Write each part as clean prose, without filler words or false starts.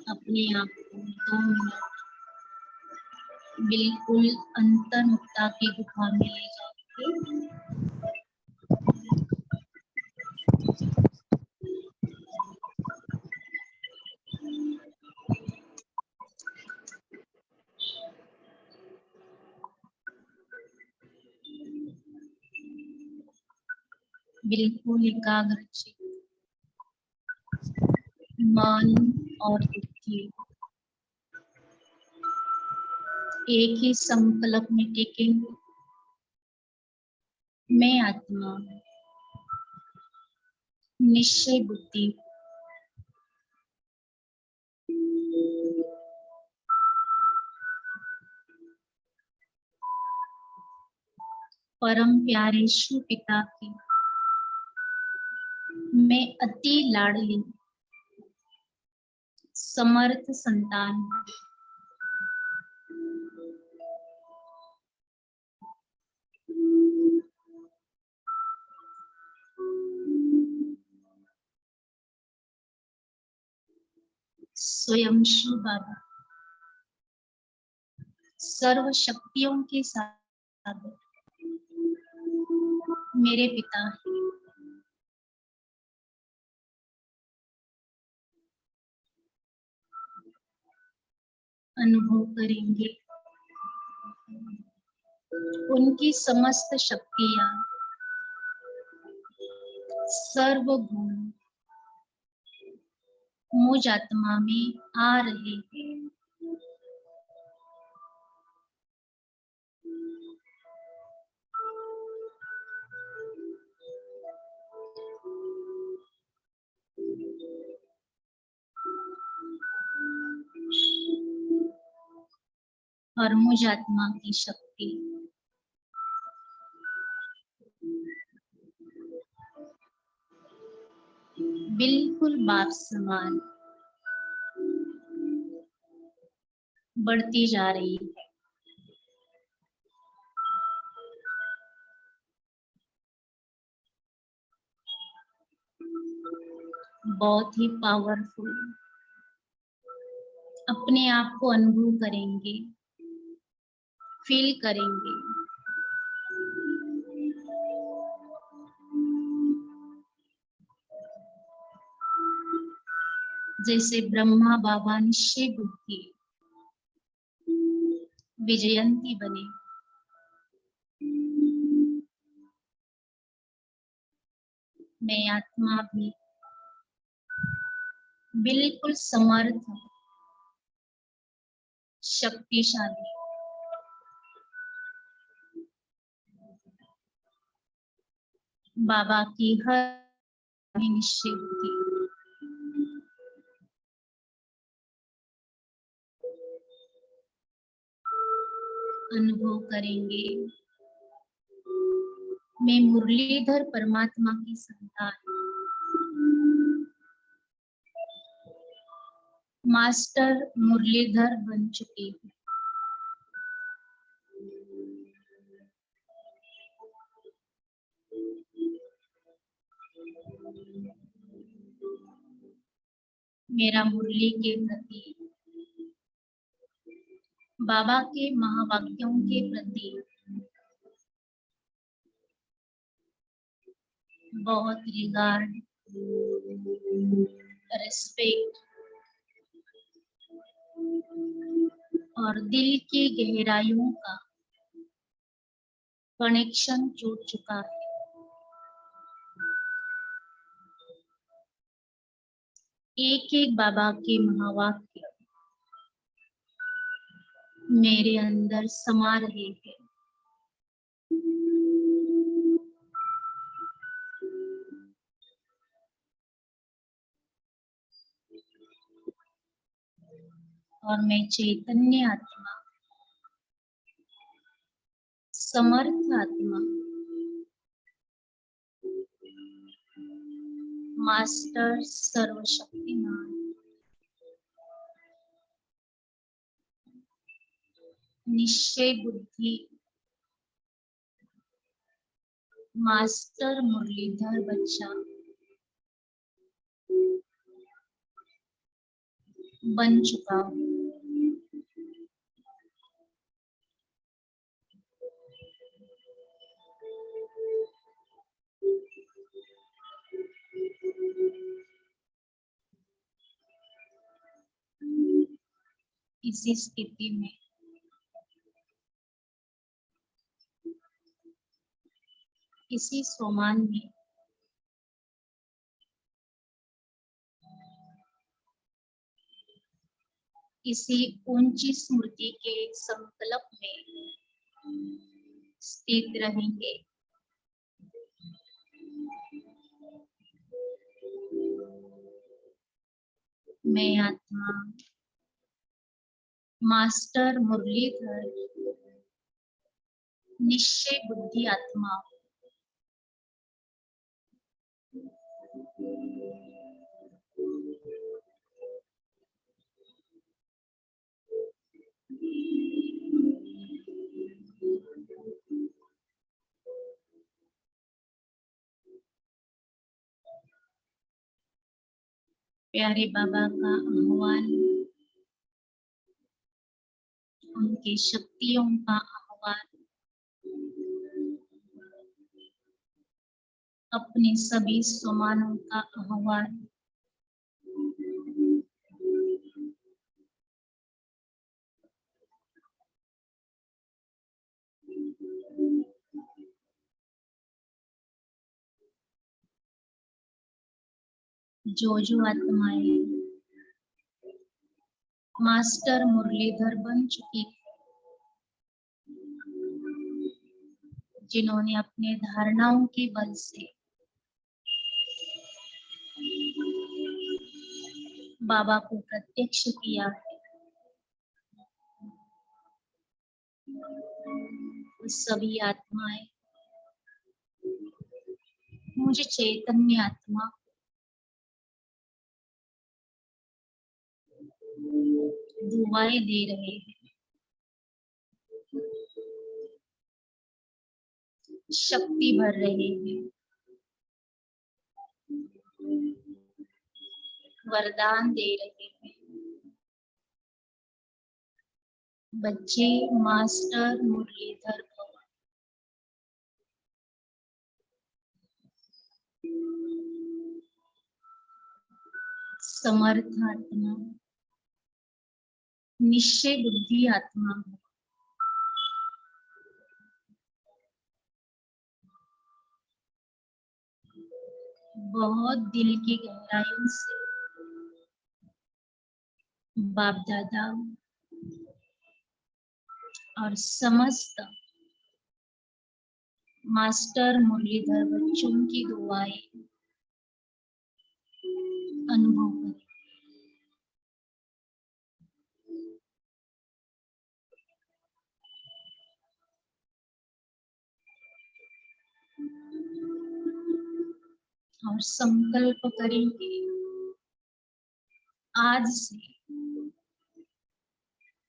अपने आप को 2 मिनट बिल्कुल अंतर्मुखता की गुफा में ले जाओगे। बिल्कुल एकाग्रचित मन और बुद्धि एक ही संकल्प में टिकेंगे। मैं आत्मा निश्चय बुद्धि परम प्यारे शिव पिता की मैं अति लाडली समर्थ संतान स्वयं शिव बाबा सर्व शक्तियों के साथ मेरे पिता हैं। अनुभव करेंगे उनकी समस्त शक्तियां सर्वगुण मुझ आत्मा में आ रहे हैं। और मुझ आत्मा की शक्ति बिल्कुल बाप समान बढ़ती जा रही है। बहुत ही पावरफुल अपने आप को अनुभव करेंगे, फील करेंगे। जैसे ब्रह्मा बाबा निश्चय बुद्धि विजयंती बने, मैं आत्मा भी बिल्कुल समर्थ शक्तिशाली बाबा की हर निश्चय बुद्धि अनुभव करेंगे। मैं मुरलीधर परमात्मा की संतान मास्टर मुरलीधर बन चुकी हूँ। मेरा मुरली के प्रति बाबा के महावाक्यों के प्रति बहुत रिगार्ड, रिस्पेक्ट और दिल की गहराइयों का कनेक्शन जुड़ चुका है। एक एक बाबा के महावाक्य मेरे अंदर समा रहे हैं। और मैं चैतन्य आत्मा, समर्थ आत्मा मास्टर सर्वशक्तिमान, निश्चय बुद्धि, मास्टर मुरलीधर बच्चा बन चुका हूँ। इसी स्थिति में इसी सोमान में इसी ऊंची स्मृति के संकल्प में स्थित रहेंगे। मैं आत्मा मास्टर मुरलीधर निश्चय बुद्धि आत्मा प्यारे बाबा का आह्वान, उनकी शक्तियों का आह्वान अपने सभी सुमानों का आह्वान जो आत्माएं मास्टर मुरलीधर बन चुकी, जिन्होंने अपने धारणाओं के बल से बाबा को प्रत्यक्ष किया है, सभी आत्माएं मुझे चैतन्य आत्मा दुआएं दे रहे हैं, शक्ति भर रहे हैं, वरदान दे रहे हैं। बच्चे मास्टर मुरलीधर भव। समर्थ आत्मा, निश्चय बुद्धि आत्मा, बहुत दिल की गहराइयों से बाप दादा और समस्त मास्टर मुरलीधर बच्चों की दुआएं अनुभव करें। और संकल्प करेंगे, आज से,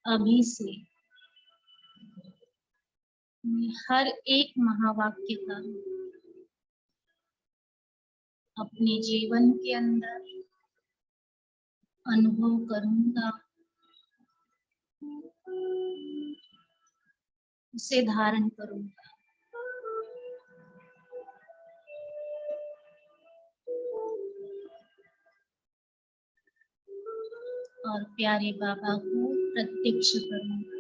अभी से मैं हर एक महावाक्य का अपने जीवन के अंदर अनुभव करूंगा, उसे धारण करूंगा। और प्यारे बाबा को प्रत्यक्ष करूंगा।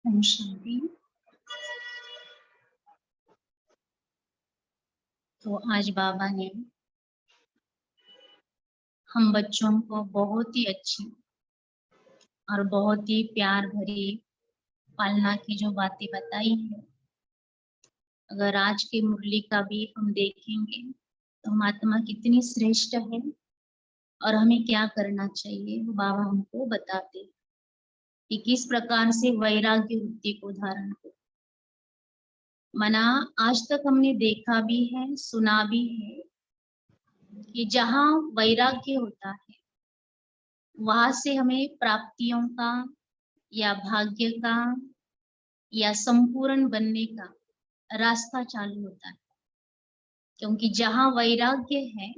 ओम शांति। तो आज बाबा ने हम बच्चों को बहुत ही अच्छी और बहुत ही प्यार भरी पालना की जो बातें बताई है, अगर आज की मुरली का भी हम देखेंगे तो हम आत्मा कितनी श्रेष्ठ है और हमें क्या करना चाहिए, वो बाबा हमको बताते कि किस प्रकार से वैराग्य वृत्ति को धारण करें। मना आज तक हमने देखा भी है, सुना भी है कि जहाँ वैराग्य होता है वहां से हमें प्राप्तियों का या भाग्य का या संपूर्ण बनने का रास्ता चालू होता है, क्योंकि जहाँ वैराग्य है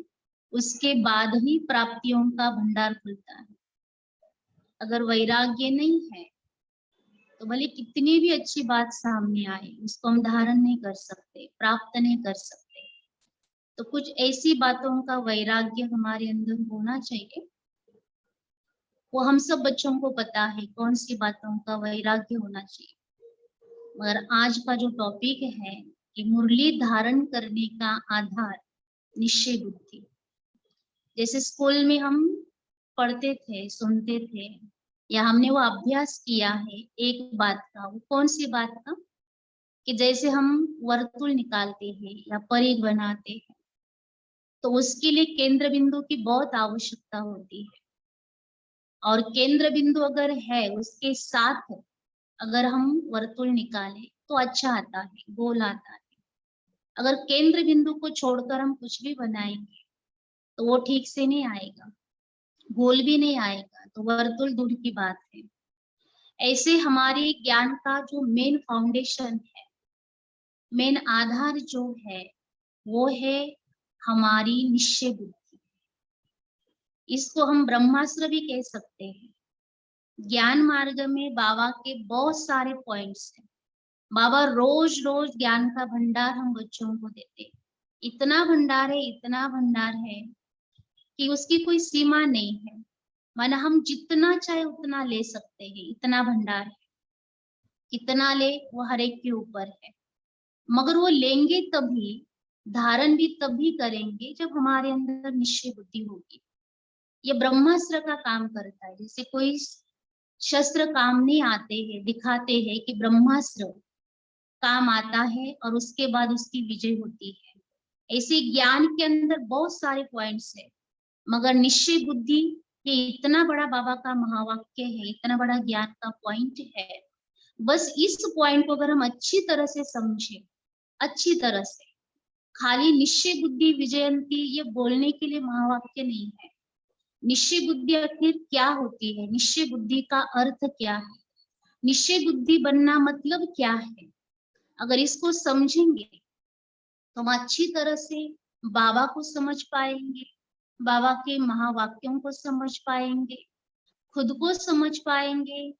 उसके बाद ही प्राप्तियों का भंडार खुलता है। अगर वैराग्य नहीं है तो भले कितनी भी अच्छी बात सामने आए उसको हम धारण नहीं कर सकते, प्राप्त नहीं कर सकते। तो कुछ ऐसी बातों का वैराग्य हमारे अंदर होना चाहिए। वो हम सब बच्चों को पता है कौन सी बातों का वैराग्य होना चाहिए। मगर आज का जो टॉपिक है कि मुरली धारण करने का आधार निश्चय बुद्धि। जैसे स्कूल में हम पढ़ते थे, सुनते थे, या हमने वो अभ्यास किया है एक बात का। वो कौन सी बात का? कि जैसे हम वर्तुल निकालते हैं या परिघ बनाते हैं तो उसके लिए केंद्र बिंदु की बहुत आवश्यकता होती है, और केंद्र बिंदु अगर है उसके साथ अगर हम वर्तुल निकालें तो अच्छा आता है, गोल आता है। अगर केंद्र बिंदु को छोड़कर हम कुछ भी बनाएंगे तो वो ठीक से नहीं आएगा, गोल भी नहीं आएगा, तो वर्तुल दूर की बात है। ऐसे हमारे ज्ञान का जो मेन फाउंडेशन है, मेन आधार जो है, वो है हमारी निश्चय बुद्धि। इसको हम ब्रह्मास्त्र भी कह सकते हैं। ज्ञान मार्ग में बाबा के बहुत सारे पॉइंट्स हैं। बाबा रोज रोज ज्ञान का भंडार हम बच्चों को देते। इतना भंडार है, इतना भंडार है कि उसकी कोई सीमा नहीं है। माना हम जितना चाहे उतना ले सकते हैं, इतना भंडार है। कितना ले वो हर एक के ऊपर है, मगर वो लेंगे तभी, धारण भी तभी करेंगे जब हमारे अंदर निश्चय बुद्धि होगी। ये ब्रह्मास्त्र का काम करता है। जैसे कोई शस्त्र काम नहीं आते हैं, दिखाते हैं कि ब्रह्मास्त्र काम आता है और उसके बाद उसकी विजय होती है। ऐसे ज्ञान के अंदर बहुत सारे पॉइंट्स है, मगर निश्चय बुद्धि ये इतना बड़ा बाबा का महावाक्य है, इतना बड़ा ज्ञान का पॉइंट है। बस इस पॉइंट को अगर हम अच्छी तरह से समझे, अच्छी तरह से, खाली निश्चय बुद्धि विजयंती ये बोलने के लिए महावाक्य नहीं है। निश्चय बुद्धि आखिर क्या होती है, निश्चय बुद्धि का अर्थ क्या है, निश्चय बुद्धि बनना मतलब क्या है, अगर इसको समझेंगे तो हम अच्छी तरह से बाबा को समझ पाएंगे, बाबा के महावाक्यों को समझ पाएंगे, खुद को समझ पाएंगे,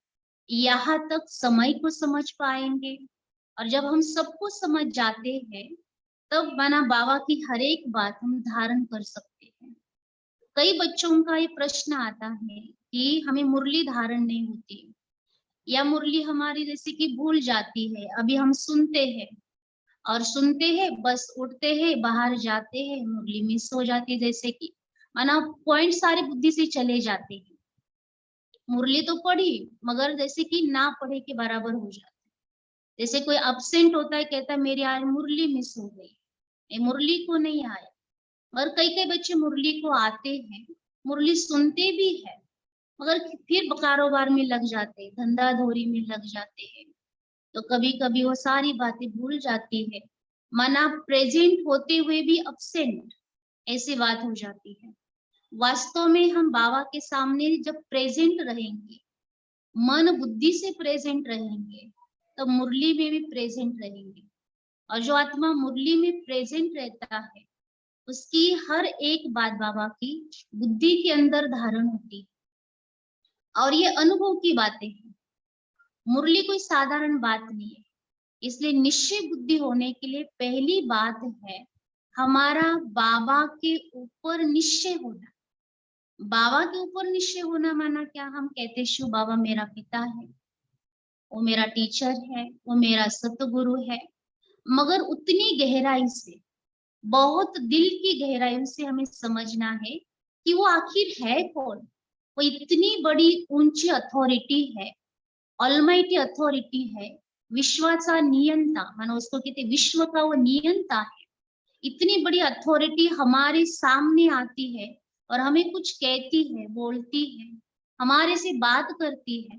यहाँ तक समय को समझ पाएंगे। और जब हम सबको समझ जाते हैं तब माना बाबा की हर एक बात हम धारण कर सकते हैं। कई बच्चों का ये प्रश्न आता है कि हमें मुरली धारण नहीं होती, या मुरली हमारी जैसे कि भूल जाती है। अभी हम सुनते हैं और सुनते हैं, बस उठते हैं, बाहर जाते हैं, मुरली मिस हो जाती है। जैसे कि माना पॉइंट सारे बुद्धि से चले जाते हैं। मुरली तो पढ़ी मगर जैसे कि ना पढ़े के बराबर हो जाता है। जैसे कोई अब्सेंट होता है, कहता है मेरी आज मुरली मिस हो गई, मुरली को नहीं आया। और कई कई बच्चे मुरली को आते हैं, मुरली सुनते भी है, मगर फिर कारोबार में लग जाते हैं, धंधा धोरी में लग जाते हैं, तो कभी कभी वो सारी बातें भूल जाती है। माना प्रेजेंट होते हुए भी अब्सेंट, ऐसी बात हो जाती है। वास्तव में हम बाबा के सामने जब प्रेजेंट रहेंगे, मन बुद्धि से प्रेजेंट रहेंगे, तब मुरली में भी प्रेजेंट रहेंगे। और जो आत्मा मुरली में प्रेजेंट रहता है उसकी हर एक बात बाबा की बुद्धि के अंदर धारण होती है। और ये अनुभव की बातें हैं, मुरली कोई साधारण बात नहीं है। इसलिए निश्चय बुद्धि होने के लिए पहली बात है हमारा बाबा के ऊपर निश्चय होना। बाबा के ऊपर निश्चय होना माना क्या? हम कहते शिव बाबा मेरा पिता है, वो मेरा टीचर है, वो मेरा सतगुरु है। मगर उतनी गहराई से, बहुत दिल की गहराई से हमें समझना है कि वो आखिर है कौन। वो इतनी बड़ी ऊंची अथॉरिटी है, ऑलमाइटी अथॉरिटी है, विश्वाचा नियंता, मानो उसको कहते विश्व का वो नियंता है। इतनी बड़ी अथॉरिटी हमारे सामने आती है और हमें कुछ कहती है, बोलती है, हमारे से बात करती है,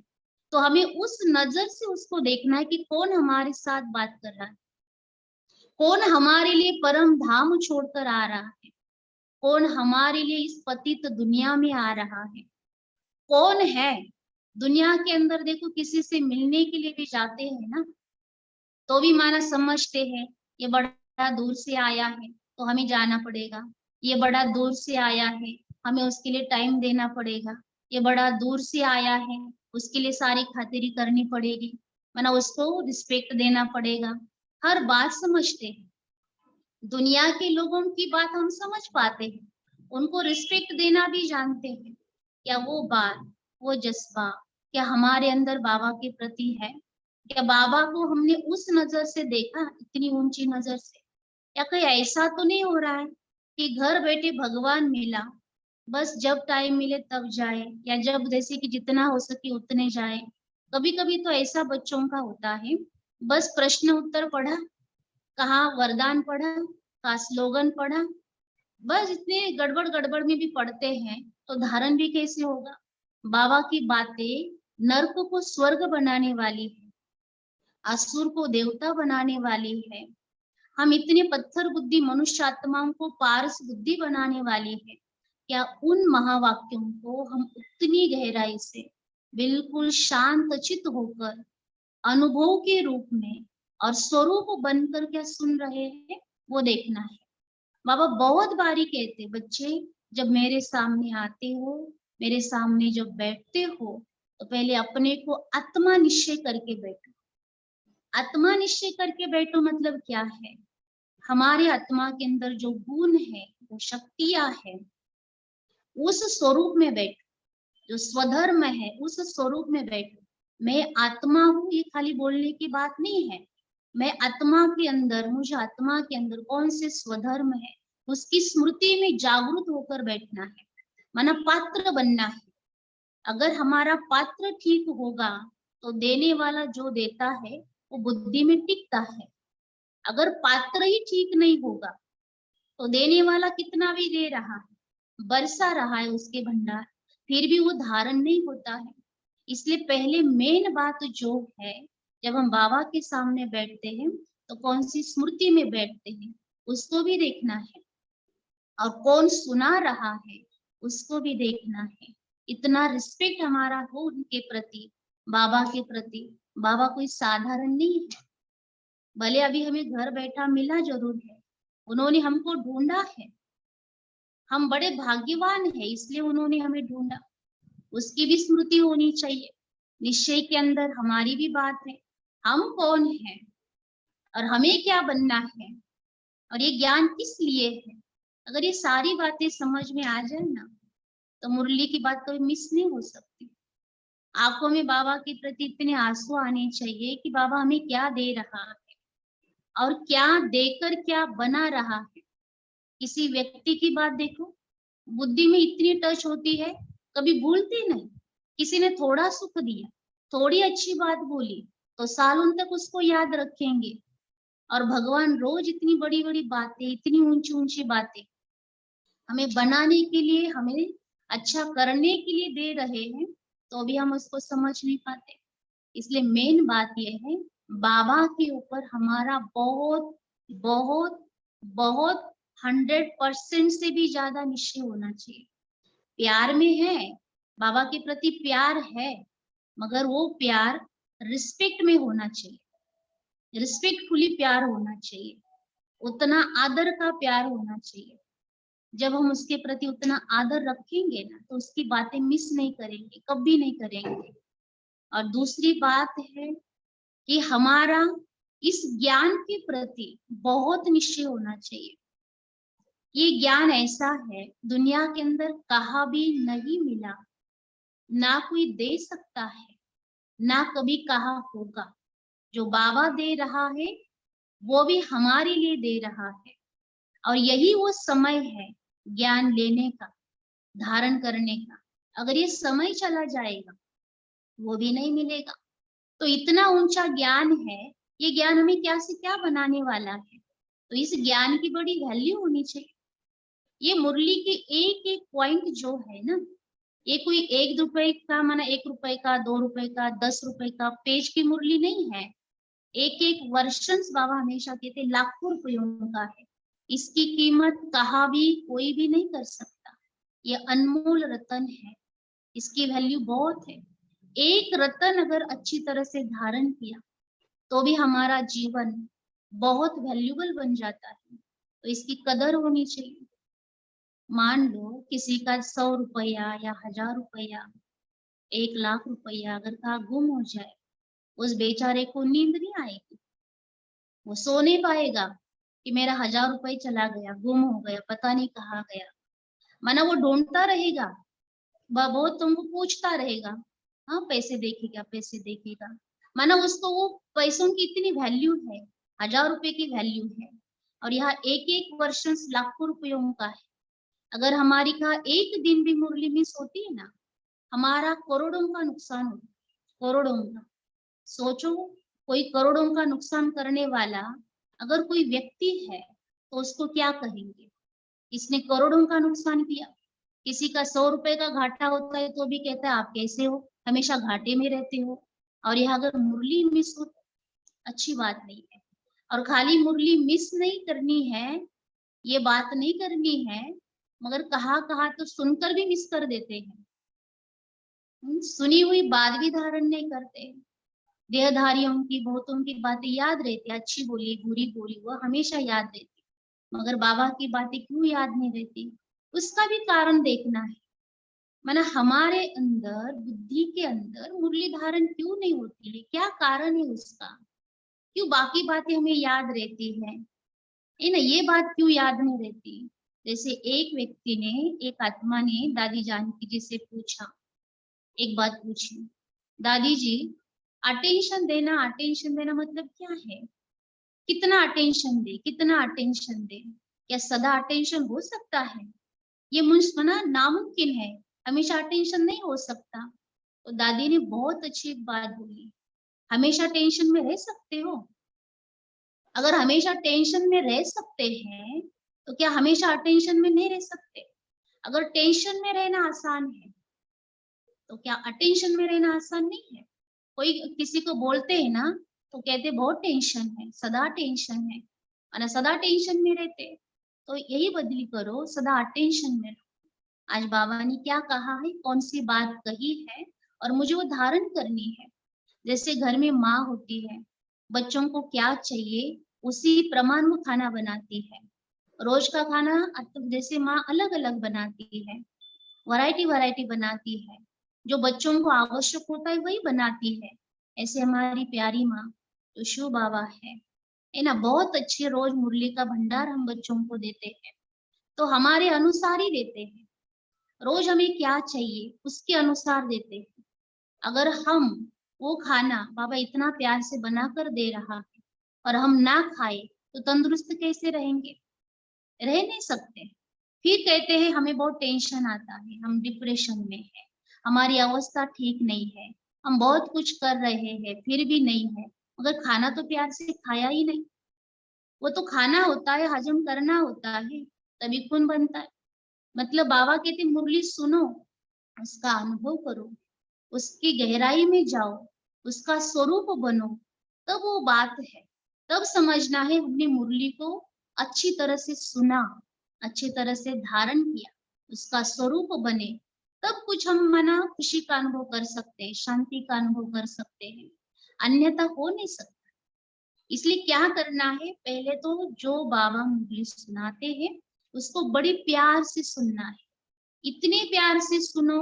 तो हमें उस नजर से उसको देखना है कि कौन हमारे साथ बात कर रहा है, कौन हमारे लिए परम धाम छोड़कर आ रहा है, कौन हमारे लिए इस पतित दुनिया में आ रहा है, कौन है। दुनिया के अंदर देखो, किसी से मिलने के लिए भी जाते हैं ना, तो भी माना समझते हैं ये बड़ा दूर से आया है तो हमें जाना पड़ेगा, ये बड़ा दूर से आया है, हमें उसके लिए टाइम देना पड़ेगा, ये बड़ा दूर से आया है, उसके लिए सारी खातिरी करनी पड़ेगी, माना उसको रिस्पेक्ट देना पड़ेगा। हर बात समझते हैं, दुनिया के लोगों की बात हम समझ पाते हैं, उनको रिस्पेक्ट देना भी जानते हैं। क्या वो बात, वो जज्बा क्या हमारे अंदर बाबा के प्रति है? क्या बाबा को हमने उस नजर से देखा, इतनी ऊंची नजर से? या कहीं ऐसा तो नहीं हो रहा है कि घर बैठे भगवान मिला, बस जब टाइम मिले तब जाए, या जब जैसे कि जितना हो सके उतने जाए। कभी कभी तो ऐसा बच्चों का होता है, बस प्रश्न उत्तर पढ़ा, कहा वरदान पढ़ा, कहा स्लोगन पढ़ा, बस इतने गड़बड़ गड़बड़ में भी पढ़ते हैं, तो धारण भी कैसे होगा? बाबा की बातें नर्क को स्वर्ग बनाने वाली है, असुर को देवता बनाने वाली है, हम इतने पत्थर बुद्धि मनुष्य आत्माओं को पारस बुद्धि बनाने वाली है। क्या उन महावाक्यों को हम उतनी गहराई से बिल्कुल शांत चित होकर अनुभव के रूप में और स्वरूप बनकर क्या सुन रहे हैं, वो देखना है। बाबा बहुत बारी कहते, बच्चे जब मेरे सामने आते हो, मेरे सामने जब बैठते हो, तो पहले अपने को आत्मा निश्चय करके बैठो। आत्मा निश्चय करके बैठो मतलब क्या है? हमारे आत्मा के अंदर जो गुण है, वो शक्तियां है, उस स्वरूप में बैठो। जो स्वधर्म है उस स्वरूप में बैठो। मैं आत्मा हूँ, ये खाली बोलने की बात नहीं है। मैं आत्मा के अंदर, मुझे आत्मा के अंदर कौन से स्वधर्म है, उसकी स्मृति में जागरूक होकर बैठना है, माना पात्र बनना है। अगर हमारा पात्र ठीक होगा तो देने वाला जो देता है वो बुद्धि में टिकता है। अगर पात्र ही ठीक नहीं होगा तो देने वाला कितना भी दे रहा है, बरसा रहा है उसके भंडार, फिर भी वो धारण नहीं होता है। इसलिए पहले मेन बात जो है, जब हम बाबा के सामने बैठते हैं तो कौन सी स्मृति में बैठते हैं उसको भी देखना है, और कौन सुना रहा है उसको भी देखना है। इतना रिस्पेक्ट हमारा हो उनके प्रति, बाबा के प्रति। बाबा कोई साधारण नहीं है। भले अभी हमें घर बैठा मिला जरूर है, उन्होंने हमको ढूंढा है, हम बड़े भाग्यवान हैं इसलिए उन्होंने हमें ढूंढा। उसकी भी स्मृति होनी चाहिए, निश्चय के अंदर हमारी भी बात है, हम कौन है और हमें क्या बनना है, और ये ज्ञान किस लिए है। अगर ये सारी बातें समझ में आ जाए ना, तो मुरली की बात कभी मिस नहीं हो सकती। आंखों में बाबा के प्रति इतने आंसू आने चाहिए कि बाबा हमें क्या दे रहा है और क्या देकर क्या बना रहा है। किसी व्यक्ति की बात देखो, बुद्धि में इतनी टच होती है, कभी भूलते नहीं। किसी ने थोड़ा सुख दिया, थोड़ी अच्छी बात बोली, तो सालों तक उसको याद रखेंगे। और भगवान रोज इतनी बड़ी बड़ी बातें, इतनी ऊंची ऊंची बातें हमें बनाने के लिए, हमें अच्छा करने के लिए दे रहे हैं, तो भी हम उसको समझ नहीं पाते। इसलिए मेन बात यह है, बाबा के ऊपर हमारा बहुत बहुत बहुत 100% से भी ज्यादा निश्चय होना चाहिए। प्यार में है, बाबा के प्रति प्यार है, मगर वो प्यार रिस्पेक्ट में होना चाहिए, रिस्पेक्टफुली प्यार होना चाहिए, उतना आदर का प्यार होना चाहिए। जब हम उसके प्रति उतना आदर रखेंगे ना, तो उसकी बातें मिस नहीं करेंगे, कभी नहीं करेंगे। और दूसरी बात है कि हमारा इस ज्ञान के प्रति बहुत निश्चय होना चाहिए। ये ज्ञान ऐसा है, दुनिया के अंदर कहा भी नहीं मिला, ना कोई दे सकता है। ना कभी कहा होगा। जो बाबा दे रहा है वो भी हमारे लिए दे रहा है, और यही वो समय है ज्ञान लेने का, धारण करने का। अगर ये समय चला जाएगा वो भी नहीं मिलेगा। तो इतना ऊंचा ज्ञान है, ये ज्ञान हमें क्या से क्या बनाने वाला है। तो इस ज्ञान की बड़ी वैल्यू होनी चाहिए। ये मुरली के एक एक पॉइंट जो है ना, ये कोई 1 रुपए का, माना 1 रुपए का, 2 रुपए का, 10 रुपए का पेज की मुरली नहीं है। एक एक वर्षन बाबा हमेशा कहते लाखों रुपयों का है। इसकी कीमत कहा भी कोई भी नहीं कर सकता। ये अनमोल रतन है, इसकी वैल्यू बहुत है। एक रतन अगर अच्छी तरह से धारण किया तो भी हमारा जीवन बहुत वैल्यूबल बन जाता है। तो इसकी कदर होनी चाहिए। मान लो किसी का 100 रुपया या 1000 रुपया, 1 लाख रुपया अगर कहा गुम हो जाए, उस बेचारे को नींद नहीं आएगी, वो सो नहीं पाएगा कि मेरा 1000 रुपये चला गया, गुम हो गया, पता नहीं कहाँ गया। माना वो ढूंढता रहेगा, बहुत तुमको पूछता रहेगा, हाँ पैसे देखेगा, पैसे देखेगा। माना उसको वो पैसों की इतनी वैल्यू है, 1000 रुपए की वैल्यू है, और यहाँ एक एक वर्ष लाखों रुपयों का है। अगर हमारी कहा एक दिन भी मुरली मिस होती है ना, हमारा करोड़ों का नुकसान होता है, करोड़ों का। सोचो, कोई करोड़ों का नुकसान करने वाला अगर कोई व्यक्ति है तो उसको क्या कहेंगे, इसने करोड़ों का नुकसान किया। किसी का 100 रुपए का घाटा होता है तो भी कहता है आप कैसे हो, हमेशा घाटे में रहते हो। और यह अगर मुरली मिस हो तो अच्छी बात नहीं है। और खाली मुरली मिस नहीं करनी है, ये बात नहीं करनी है, मगर कहा कहा तो सुनकर भी मिस कर देते हैं। सुनी हुई बात भी धारण नहीं करते। देहधारियों की बहुतों की बातें याद रहती, अच्छी बोली बुरी बोली वो हमेशा याद रहती, मगर बाबा की बातें क्यों याद नहीं रहती, उसका भी कारण देखना है। माना हमारे अंदर, बुद्धि के अंदर मुरली धारण क्यों नहीं होती है, क्या कारण है उसका, क्यों बाकी बातें हमें याद रहती है ना, ये बात क्यों याद नहीं रहती। जैसे एक व्यक्ति ने, एक आत्मा ने दादी जानकी जी से पूछा, एक बात पूछी, दादी जी अटेंशन देना मतलब क्या है, कितना अटेंशन दे, कितना अटेंशन दे, क्या सदा अटेंशन हो सकता है, ये मुझे नामुमकिन है, हमेशा अटेंशन नहीं हो सकता। तो दादी ने बहुत अच्छी एक बात बोली, हमेशा टेंशन में रह सकते हो। अगर हमेशा टेंशन में रह सकते हैं तो क्या हमेशा अटेंशन में नहीं रह सकते। अगर टेंशन में रहना आसान है तो क्या अटेंशन में रहना आसान नहीं है। कोई किसी को बोलते हैं ना तो कहते बहुत टेंशन है, सदा टेंशन है, और सदा टेंशन में रहते। तो यही बदली करो, सदा अटेंशन में रहो। आज बाबा ने क्या कहा है, कौन सी बात कही है, और मुझे वो धारण करनी है। जैसे घर में माँ होती है, बच्चों को क्या चाहिए उसी प्रमाण वो खाना बनाती है। रोज का खाना जैसे माँ अलग अलग बनाती है, वैरायटी वैरायटी बनाती है, जो बच्चों को आवश्यक होता है वही बनाती है। ऐसे हमारी प्यारी माँ तो शिव बाबा है ना, बहुत अच्छे रोज मुरली का भंडार हम बच्चों को देते हैं। तो हमारे अनुसार ही देते हैं, रोज हमें क्या चाहिए उसके अनुसार देते हैं। अगर हम वो खाना बाबा इतना प्यार से बना कर दे रहा है और हम ना खाए तो तंदुरुस्त कैसे रहेंगे, रह नहीं सकते। फिर कहते हैं हमें बहुत टेंशन आता है, हम डिप्रेशन में है, हमारी अवस्था ठीक नहीं है, हम बहुत कुछ कर रहे हैं फिर भी नहीं है, मगर खाना तो प्यार से खाया ही नहीं। वो तो खाना होता है, हजम करना होता है, तभी खून बनता है। मतलब बाबा कहते मुरली सुनो, उसका अनुभव करो, उसकी गहराई में जाओ, उसका स्वरूप बनो, तब वो बात है। तब समझना है हमने मुरली को अच्छी तरह से सुना, अच्छी तरह से धारण किया, उसका स्वरूप बने, तब कुछ हम मना खुशी का अनुभव कर सकते हैं, शांति का अनुभव कर सकते हैं, अन्यथा हो नहीं सकता। इसलिए क्या करना है, पहले तो जो बाबा मुरली सुनाते हैं उसको बड़ी प्यार से सुनना है। इतने प्यार से सुनो,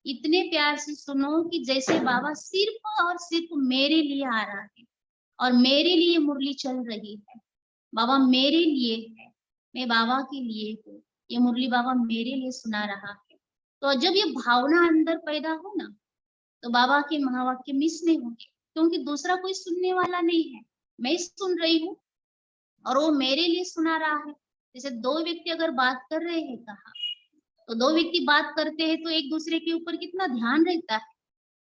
इतने प्यार से सुनो कि जैसे बाबा सिर्फ और सिर्फ मेरे लिए आ रहा है और मेरे लिए मुरली चल रही है। बाबा मेरे लिए है, मैं बाबा के लिए हूँ, ये मुरली बाबा मेरे लिए सुना रहा है। तो जब ये भावना अंदर पैदा हो ना, तो बाबा के महावाक्य मिस नहीं होंगे, क्योंकि दूसरा कोई सुनने वाला नहीं है, मैं सुन रही हूँ और वो मेरे लिए सुना रहा है। जैसे दो व्यक्ति अगर बात कर रहे हैं कहा, तो दो व्यक्ति बात करते हैं तो एक दूसरे के ऊपर कितना ध्यान रहता है।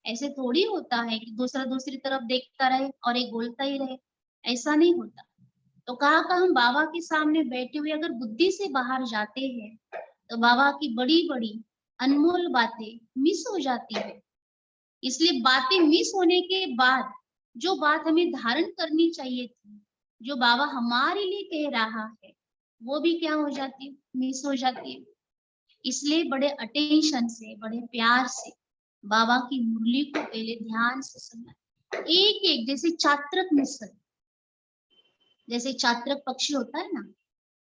ऐसे थोड़ी होता है कि दूसरा दूसरी तरफ देखता रहे और एक बोलता ही रहे, ऐसा नहीं होता। तो कहा हम बाबा के सामने बैठे हुए अगर बुद्धि से बाहर जाते हैं तो बाबा की बड़ी बड़ी अनमोल बातें मिस हो जाती है। इसलिए बातें मिस होने के बाद जो बात हमें धारण करनी चाहिए थी, जो बाबा हमारे लिए कह रहा है, वो भी क्या हो जाती है, मिस हो जाती है। इसलिए बड़े अटेंशन से, बड़े प्यार से बाबा की मुरली को पहले ध्यान से सुनना, एक एक, जैसे चात्रक मिसल, जैसे चात्रक पक्षी होता है ना,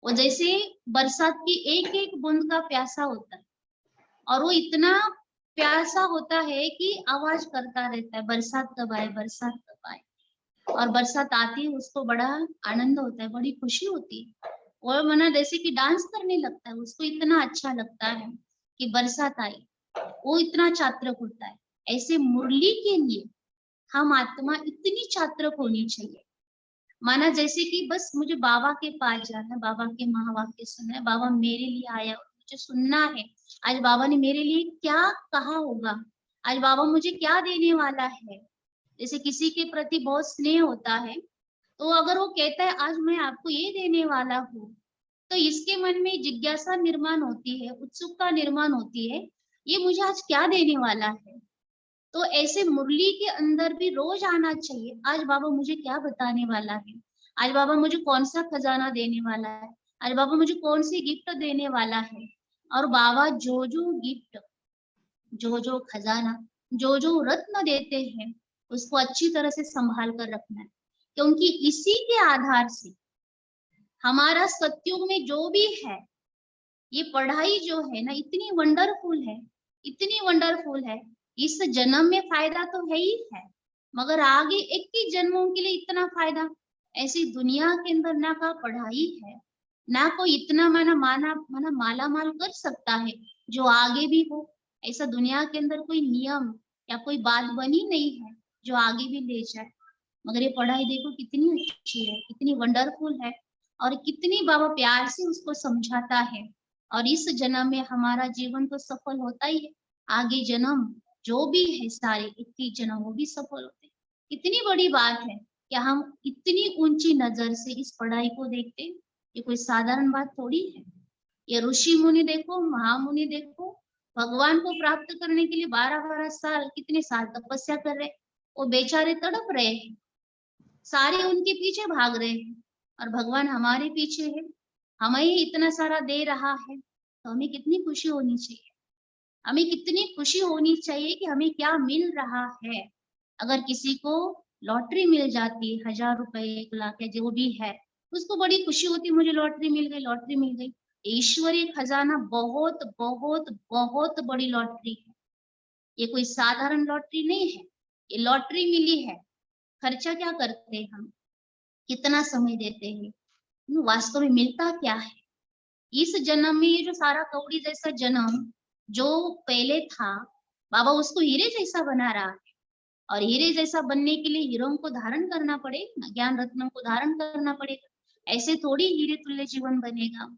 वो जैसे बरसात की एक एक बूंद का प्यासा होता है, और वो इतना प्यासा होता है कि आवाज करता रहता है, बरसात कब आए, बरसात कब आए। और बरसात आती है, उसको बड़ा आनंद होता है, बड़ी खुशी होती है, और मना जैसे कि डांस करने लगता है, उसको इतना अच्छा लगता है कि बरसात आई, वो इतना चात्रक होता है। ऐसे मुरली के लिए हम आत्मा इतनी चात्रक होनी चाहिए, माना जैसे कि बस मुझे बाबा के पास जाना है, बाबा के महावाक्य सुनना है, बाबा मेरे लिए आया और मुझे सुनना है, आज बाबा ने मेरे लिए क्या कहा होगा, आज बाबा मुझे क्या देने वाला है। जैसे किसी के प्रति बहुत स्नेह होता है, तो अगर वो कहता है आज मैं आपको ये देने वाला हूँ, तो इसके मन में जिज्ञासा निर्माण होती है, उत्सुकता निर्माण होती है, ये मुझे आज क्या देने वाला है। तो ऐसे मुरली के अंदर भी रोज आना चाहिए, आज बाबा मुझे क्या बताने वाला है, आज बाबा मुझे कौन सा खजाना देने वाला है, आज बाबा मुझे कौन सी गिफ्ट देने वाला है। और बाबा जो जो गिफ्ट, जो जो खजाना, जो जो रत्न देते हैं, उसको अच्छी तरह से संभाल कर रखना है, क्योंकि इसी के आधार से हमारा सत्युग में जो भी है, ये पढ़ाई जो है ना, इतनी वंडरफुल है, इतनी वंडरफुल है। इस जन्म में फायदा तो है ही है, मगर आगे 21 जन्मों के लिए इतना फायदा ऐसी दुनिया के अंदर ना का पढ़ाई है, ना कोई इतना माना माला माल कर सकता है जो आगे भी हो। ऐसा दुनिया के अंदर कोई नियम या कोई बात बनी नहीं है जो आगे भी ले जाए। मगर ये पढ़ाई देखो कितनी अच्छी है, कितनी वंडरफुल है, और कितनी बाबा प्यार से उसको समझाता है। और इस जन्म में हमारा जीवन तो सफल होता ही है, आगे जन्म जो भी है सारे 21 जन्म वो भी सफल होते हैं। कितनी बड़ी बात है कि हम इतनी ऊंची नजर से इस पढ़ाई को देखते हैं, ये कोई साधारण बात थोड़ी है। ये ऋषि मुनि देखो, महामुनि देखो, भगवान को प्राप्त करने के लिए 12-12 साल, कितने साल तपस्या कर रहे, वो बेचारे तड़प रहे हैं, सारे उनके पीछे भाग रहे हैं, और भगवान हमारे पीछे है, हमें ही इतना सारा दे रहा है, तो हमें कितनी खुशी होनी चाहिए, हमें कितनी खुशी होनी चाहिए कि हमें क्या मिल रहा है। अगर किसी को लॉटरी मिल जाती है, 1000 रुपए, 1 लाख या जो भी है, उसको बड़ी खुशी होती है, मुझे लॉटरी मिल गई, लॉटरी मिल गई। ईश्वरीय खजाना बहुत बहुत बहुत बड़ी लॉटरी है, ये कोई साधारण लॉटरी नहीं है। ये लॉटरी मिली है, खर्चा क्या करते हैं हम, कितना समय देते हैं, वास्तव में मिलता क्या है। इस जन्म में ये जो सारा कौड़ी जैसा जन्म जो पहले था, बाबा उसको हीरे जैसा बना रहा है, और हीरे जैसा बनने के लिए हीरों को धारण करना पड़ेगा, ज्ञान रत्नों को धारण करना पड़ेगा, ऐसे थोड़ी हीरे तुल्य जीवन बनेगा।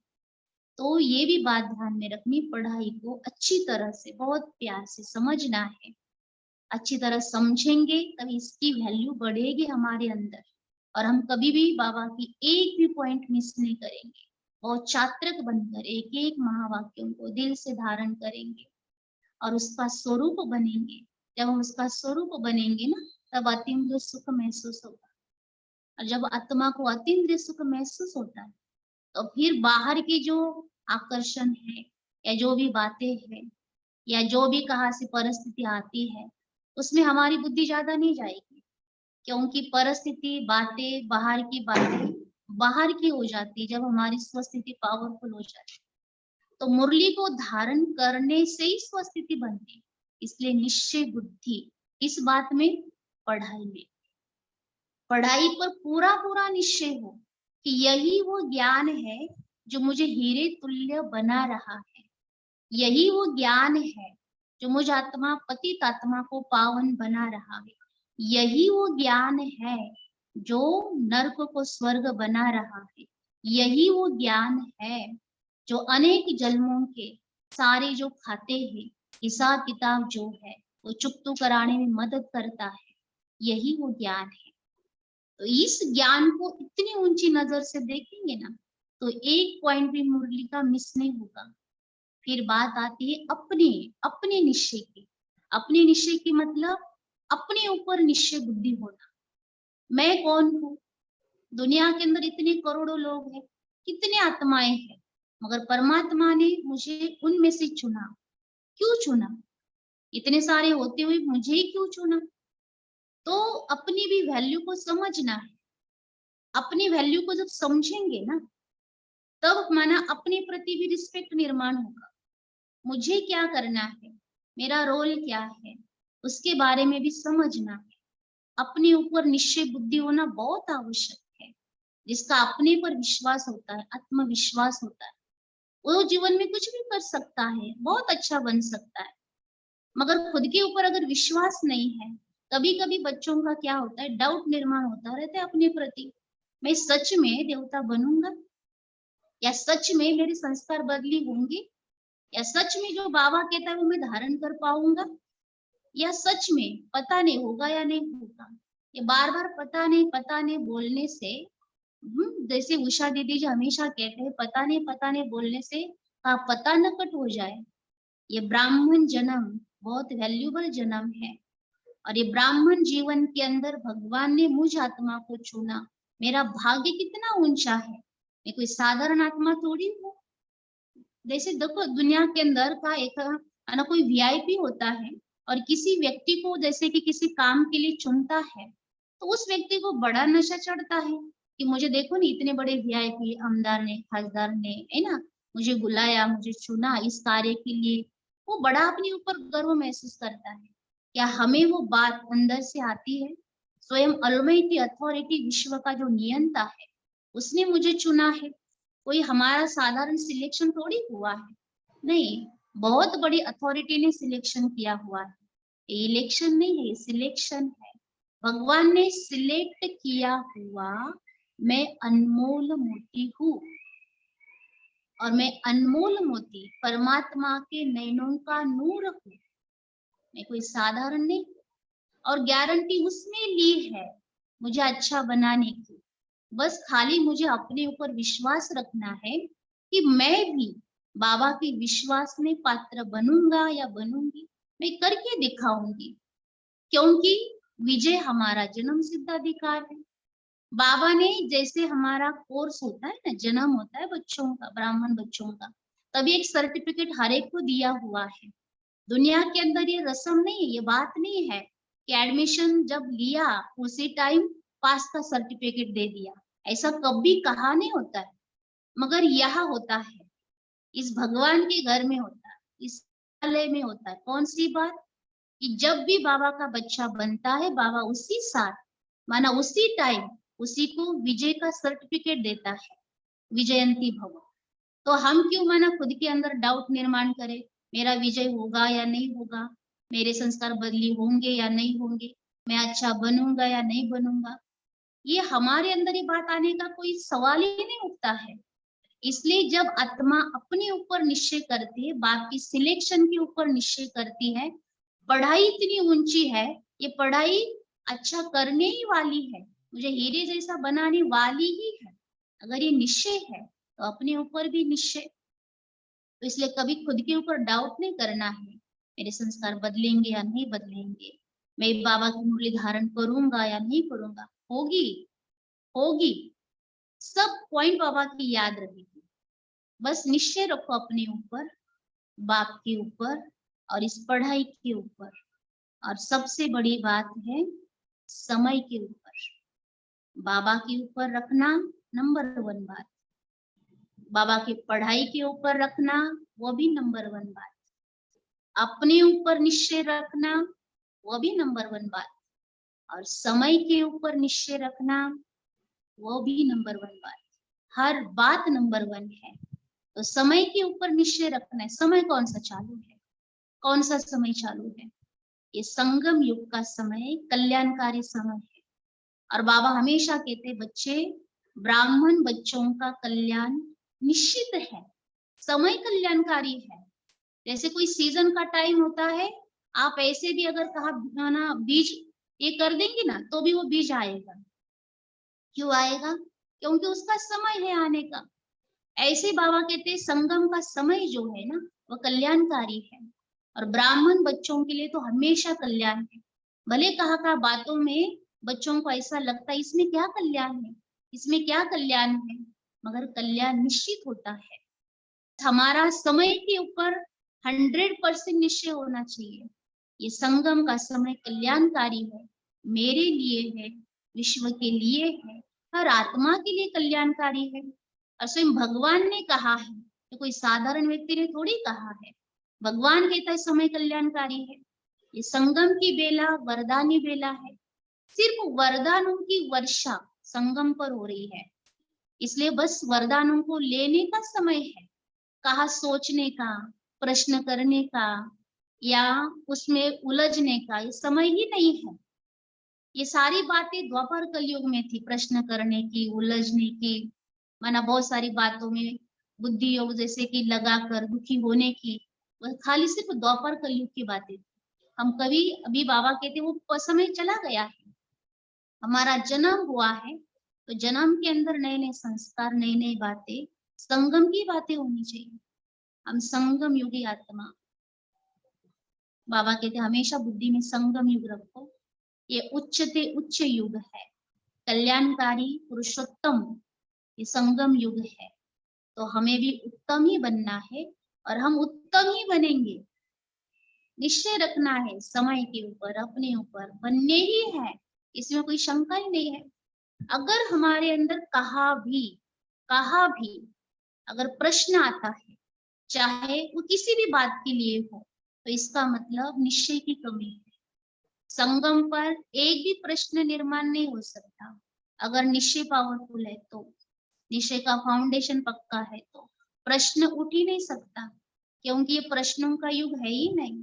तो ये भी बात ध्यान में रखनी, पढ़ाई को अच्छी तरह से बहुत प्यार से समझना है, अच्छी तरह समझेंगे तभी इसकी वैल्यू बढ़ेगी हमारे अंदर, और हम कभी भी बाबा की एक भी पॉइंट मिस नहीं करेंगे, और चात्रक बनकर एक एक महावाक्यों को दिल से धारण करेंगे और उसका स्वरूप बनेंगे। जब हम उसका स्वरूप बनेंगे ना, तब अतीन्द्रिय सुख महसूस होगा, और जब आत्मा को अतीन्द्रिय सुख महसूस होता है, तो फिर बाहर की जो आकर्षण है या जो भी बातें हैं या जो भी कहाँ से परिस्थिति आती है, उसमें हमारी बुद्धि ज्यादा नहीं जाएगी, क्योंकि परिस्थिति बातें बाहर की हो जाती है जब हमारी स्वस्थिति पावरफुल हो जाती है। तो मुरली को धारण करने से ही स्वस्थिति बनती है। इसलिए निश्चय बुद्धि इस बात में, पढ़ाई पर पूरा पूरा निश्चय हो कि यही वो ज्ञान है जो मुझे हीरे तुल्य बना रहा है, यही वो ज्ञान है जो मुझ आत्मा पतित आत्मा को पावन बना रहा है। यही वो ज्ञान है जो नरक को स्वर्ग बना रहा है। यही वो ज्ञान है जो अनेक जन्मों के सारे जो खाते हैं, हिसाब किताब जो है वो चुकतू कराने में मदद करता है। यही वो ज्ञान है। तो इस ज्ञान को इतनी ऊंची नजर से देखेंगे ना, तो एक पॉइंट भी मुरली का मिस नहीं होगा। फिर बात आती है अपने अपने निश्चय की। अपने निश्चय की मतलब अपने ऊपर निश्चय बुद्धि होना। मैं कौन हूँ? दुनिया के अंदर इतने करोड़ों लोग हैं, कितने आत्माएं हैं, मगर परमात्मा ने मुझे उनमें से चुना। क्यों चुना? इतने सारे होते हुए मुझे ही क्यों चुना? तो अपनी भी वैल्यू को समझना है। अपनी वैल्यू को जब समझेंगे ना, तब माना अपने प्रति भी रिस्पेक्ट निर्माण होगा। मुझे क्या करना है, मेरा रोल क्या है, उसके बारे में भी समझना है। अपने ऊपर निश्चय बुद्धि होना बहुत आवश्यक है। जिसका अपने पर विश्वास होता है, आत्मविश्वास होता है, वो जीवन में कुछ भी कर सकता है, बहुत अच्छा बन सकता है। मगर खुद के ऊपर अगर विश्वास नहीं है, कभी कभी बच्चों का क्या होता है, डाउट निर्माण होता रहता है अपने प्रति। मैं सच में देवता बनूंगा, या सच में मेरे संस्कार बदली होंगे, या सच में जो बाबा कहता है वो मैं धारण कर पाऊंगा, या सच में पता नहीं होगा या नहीं होगा। ये बार बार पता नहीं बोलने से, जैसे उषा दीदी जी हमेशा कहते हैं, पता नहीं बोलने से का पता न कट हो जाए। ये ब्राह्मण जन्म बहुत वैल्यूबल जन्म है, और ये ब्राह्मण जीवन के अंदर भगवान ने मुझ आत्मा को चुना। मेरा भाग्य कितना ऊंचा है, मैं कोई साधारण आत्मा थोड़ी हूँ। जैसे देखो दुनिया के अंदर का एक है ना, कोई वीआईपी होता है और किसी व्यक्ति को जैसे कि किसी काम के लिए चुनता है, तो उस व्यक्ति को बड़ा नशा चढ़ता है कि मुझे देखो ना, इतने बड़े वीआईपी आमदार ने, खासदार ने, है ना, मुझे बुलाया, मुझे चुना इस कार्य के लिए। वो बड़ा अपने ऊपर गर्व महसूस करता है। क्या हमें वो बात अंदर से आती है? स्वयं ऑलमाइटी अथॉरिटी, विश्व का जो नियंता है, उसने मुझे चुना है। कोई हमारा साधारण सिलेक्शन थोड़ी हुआ है, नहीं, बहुत बड़ी अथॉरिटी ने सिलेक्शन किया हुआ है। ये इलेक्शन नहीं है, ये सिलेक्शन है। भगवान ने सिलेक्ट किया हुआ मैं अनमोल मोती हूँ, और मैं अनमोल मोती परमात्मा के नयनों का नूर हूँ। मैं कोई साधारण नहीं, और गारंटी उसने ली है मुझे अच्छा बनाने की। बस खाली मुझे अपने ऊपर विश्वास रखना है कि मैं भी बाबा के विश्वास में पात्र बनूंगा या बनूंगी, मैं करके दिखाऊंगी। क्योंकि विजय हमारा जन्म सिद्ध अधिकार है। बाबा ने जैसे हमारा कोर्स होता है ना, जन्म होता है बच्चों का, ब्राह्मण बच्चों का, तभी एक सर्टिफिकेट हर एक को दिया हुआ है। दुनिया के अंदर ये रस्म नहीं है, ये बात नहीं है कि एडमिशन जब लिया उसी टाइम पास का सर्टिफिकेट दे दिया। ऐसा कभी कहा नहीं होता है, मगर यहाँ होता है, इस भगवान के घर में होता है, इस विद्यालय में होता है। कौन सी बात? कि जब भी बाबा का बच्चा बनता है, बाबा उसी साल माना उसी टाइम उसी को विजय का सर्टिफिकेट देता है, विजयंती भव। तो हम क्यों माना खुद के अंदर डाउट निर्माण करें, मेरा विजय होगा या नहीं होगा, मेरे संस्कार बदली होंगे या नहीं होंगे, मैं अच्छा बनूंगा या नहीं बनूंगा। ये हमारे अंदर ये बात आने का कोई सवाल ही नहीं उठता है। इसलिए जब आत्मा अपने ऊपर निश्चय करती है, बाकी सिलेक्शन के ऊपर निश्चय करती है, पढ़ाई इतनी ऊंची है, ये पढ़ाई अच्छा करने ही वाली है, मुझे हीरे जैसा बनाने वाली ही है। अगर ये निश्चय है तो अपने ऊपर भी निश्चय। तो इसलिए कभी खुद के ऊपर डाउट नहीं करना है, मेरे संस्कार बदलेंगे या नहीं बदलेंगे, मैं बाबा की मुरली धारण करूंगा या नहीं करूंगा। होगी, होगी, सब पॉइंट बाबा की याद रहेगी। बस निश्चय रखो अपने ऊपर, बाप के ऊपर, और इस पढ़ाई के ऊपर, और सबसे बड़ी बात है समय के ऊपर। बाबा के ऊपर रखना नंबर 1 बात, बाबा की पढ़ाई के ऊपर रखना वो भी नंबर 1 बात, अपने ऊपर निश्चय रखना वो भी नंबर 1 बात, और समय के ऊपर निश्चय रखना वो भी नंबर 1 बात। हर बात नंबर 1 है। तो समय के ऊपर निश्चय रखना है। समय कौन सा चालू है? कौन सा समय चालू है? ये संगम युग का समय कल्याणकारी समय है। और बाबा हमेशा कहते बच्चे, ब्राह्मण बच्चों का कल्याण निश्चित है, समय कल्याणकारी है। जैसे कोई सीजन का टाइम होता है, आप ऐसे भी अगर कहा ना बीज ये कर देंगे ना तो भी वो बीज आएगा। क्यों आएगा? क्योंकि उसका समय है आने का। ऐसे बाबा कहते हैं संगम का समय जो है ना वो कल्याणकारी है, और ब्राह्मण बच्चों के लिए तो हमेशा कल्याण है। भले कहा बातों में बच्चों को ऐसा लगता है इसमें क्या कल्याण है, इसमें क्या कल्याण है, मगर कल्याण निश्चित होता है। हमारा समय के ऊपर 100% निश्चय होना चाहिए। ये संगम का समय कल्याणकारी है, मेरे लिए है, विश्व के लिए है, हर आत्मा के लिए कल्याणकारी है। और स्वयं भगवान ने कहा है, तो कोई साधारण व्यक्ति ने थोड़ी कहा है। भगवान कहता है समय कल्याणकारी है। ये संगम की बेला वरदानी बेला है, सिर्फ वरदानों की वर्षा संगम पर हो रही है, इसलिए बस वरदानों को लेने का समय है। कहा सोचने का, प्रश्न करने का या उसमें उलझने का ये समय ही नहीं है। ये सारी बातें द्वापर कलयुग में थी, प्रश्न करने की, उलझने की, माना बहुत सारी बातों में बुद्धि योग जैसे कि लगाकर दुखी होने की, वह खाली सिर्फ द्वापर कलयुग की बातें थी। हम कभी अभी बाबा कहते वो समय चला गया है, हमारा जन्म हुआ है, तो जन्म के अंदर नए नए संस्कार, नई नई बातें, संगम की बातें होनी चाहिए। हम संगम युगी आत्मा, बाबा कहते हमेशा बुद्धि में संगम युग रखो। ये उच्चते उच्च युग है, कल्याणकारी पुरुषोत्तम ये संगम युग है। तो हमें भी उत्तम ही बनना है, और हम उत्तम ही बनेंगे। निश्चय रखना है समय के ऊपर, अपने ऊपर बनने ही है, इसमें कोई शंका ही नहीं है। अगर हमारे अंदर कहा भी अगर प्रश्न आता है, चाहे वो किसी भी बात के लिए हो, तो इसका मतलब निश्चय की कमी है। संगम पर एक भी प्रश्न निर्माण नहीं हो सकता अगर निश्चय पावरफुल है, तो निश्चय का फाउंडेशन पक्का है तो प्रश्न उठ ही नहीं सकता, क्योंकि ये प्रश्नों का युग है ही नहीं।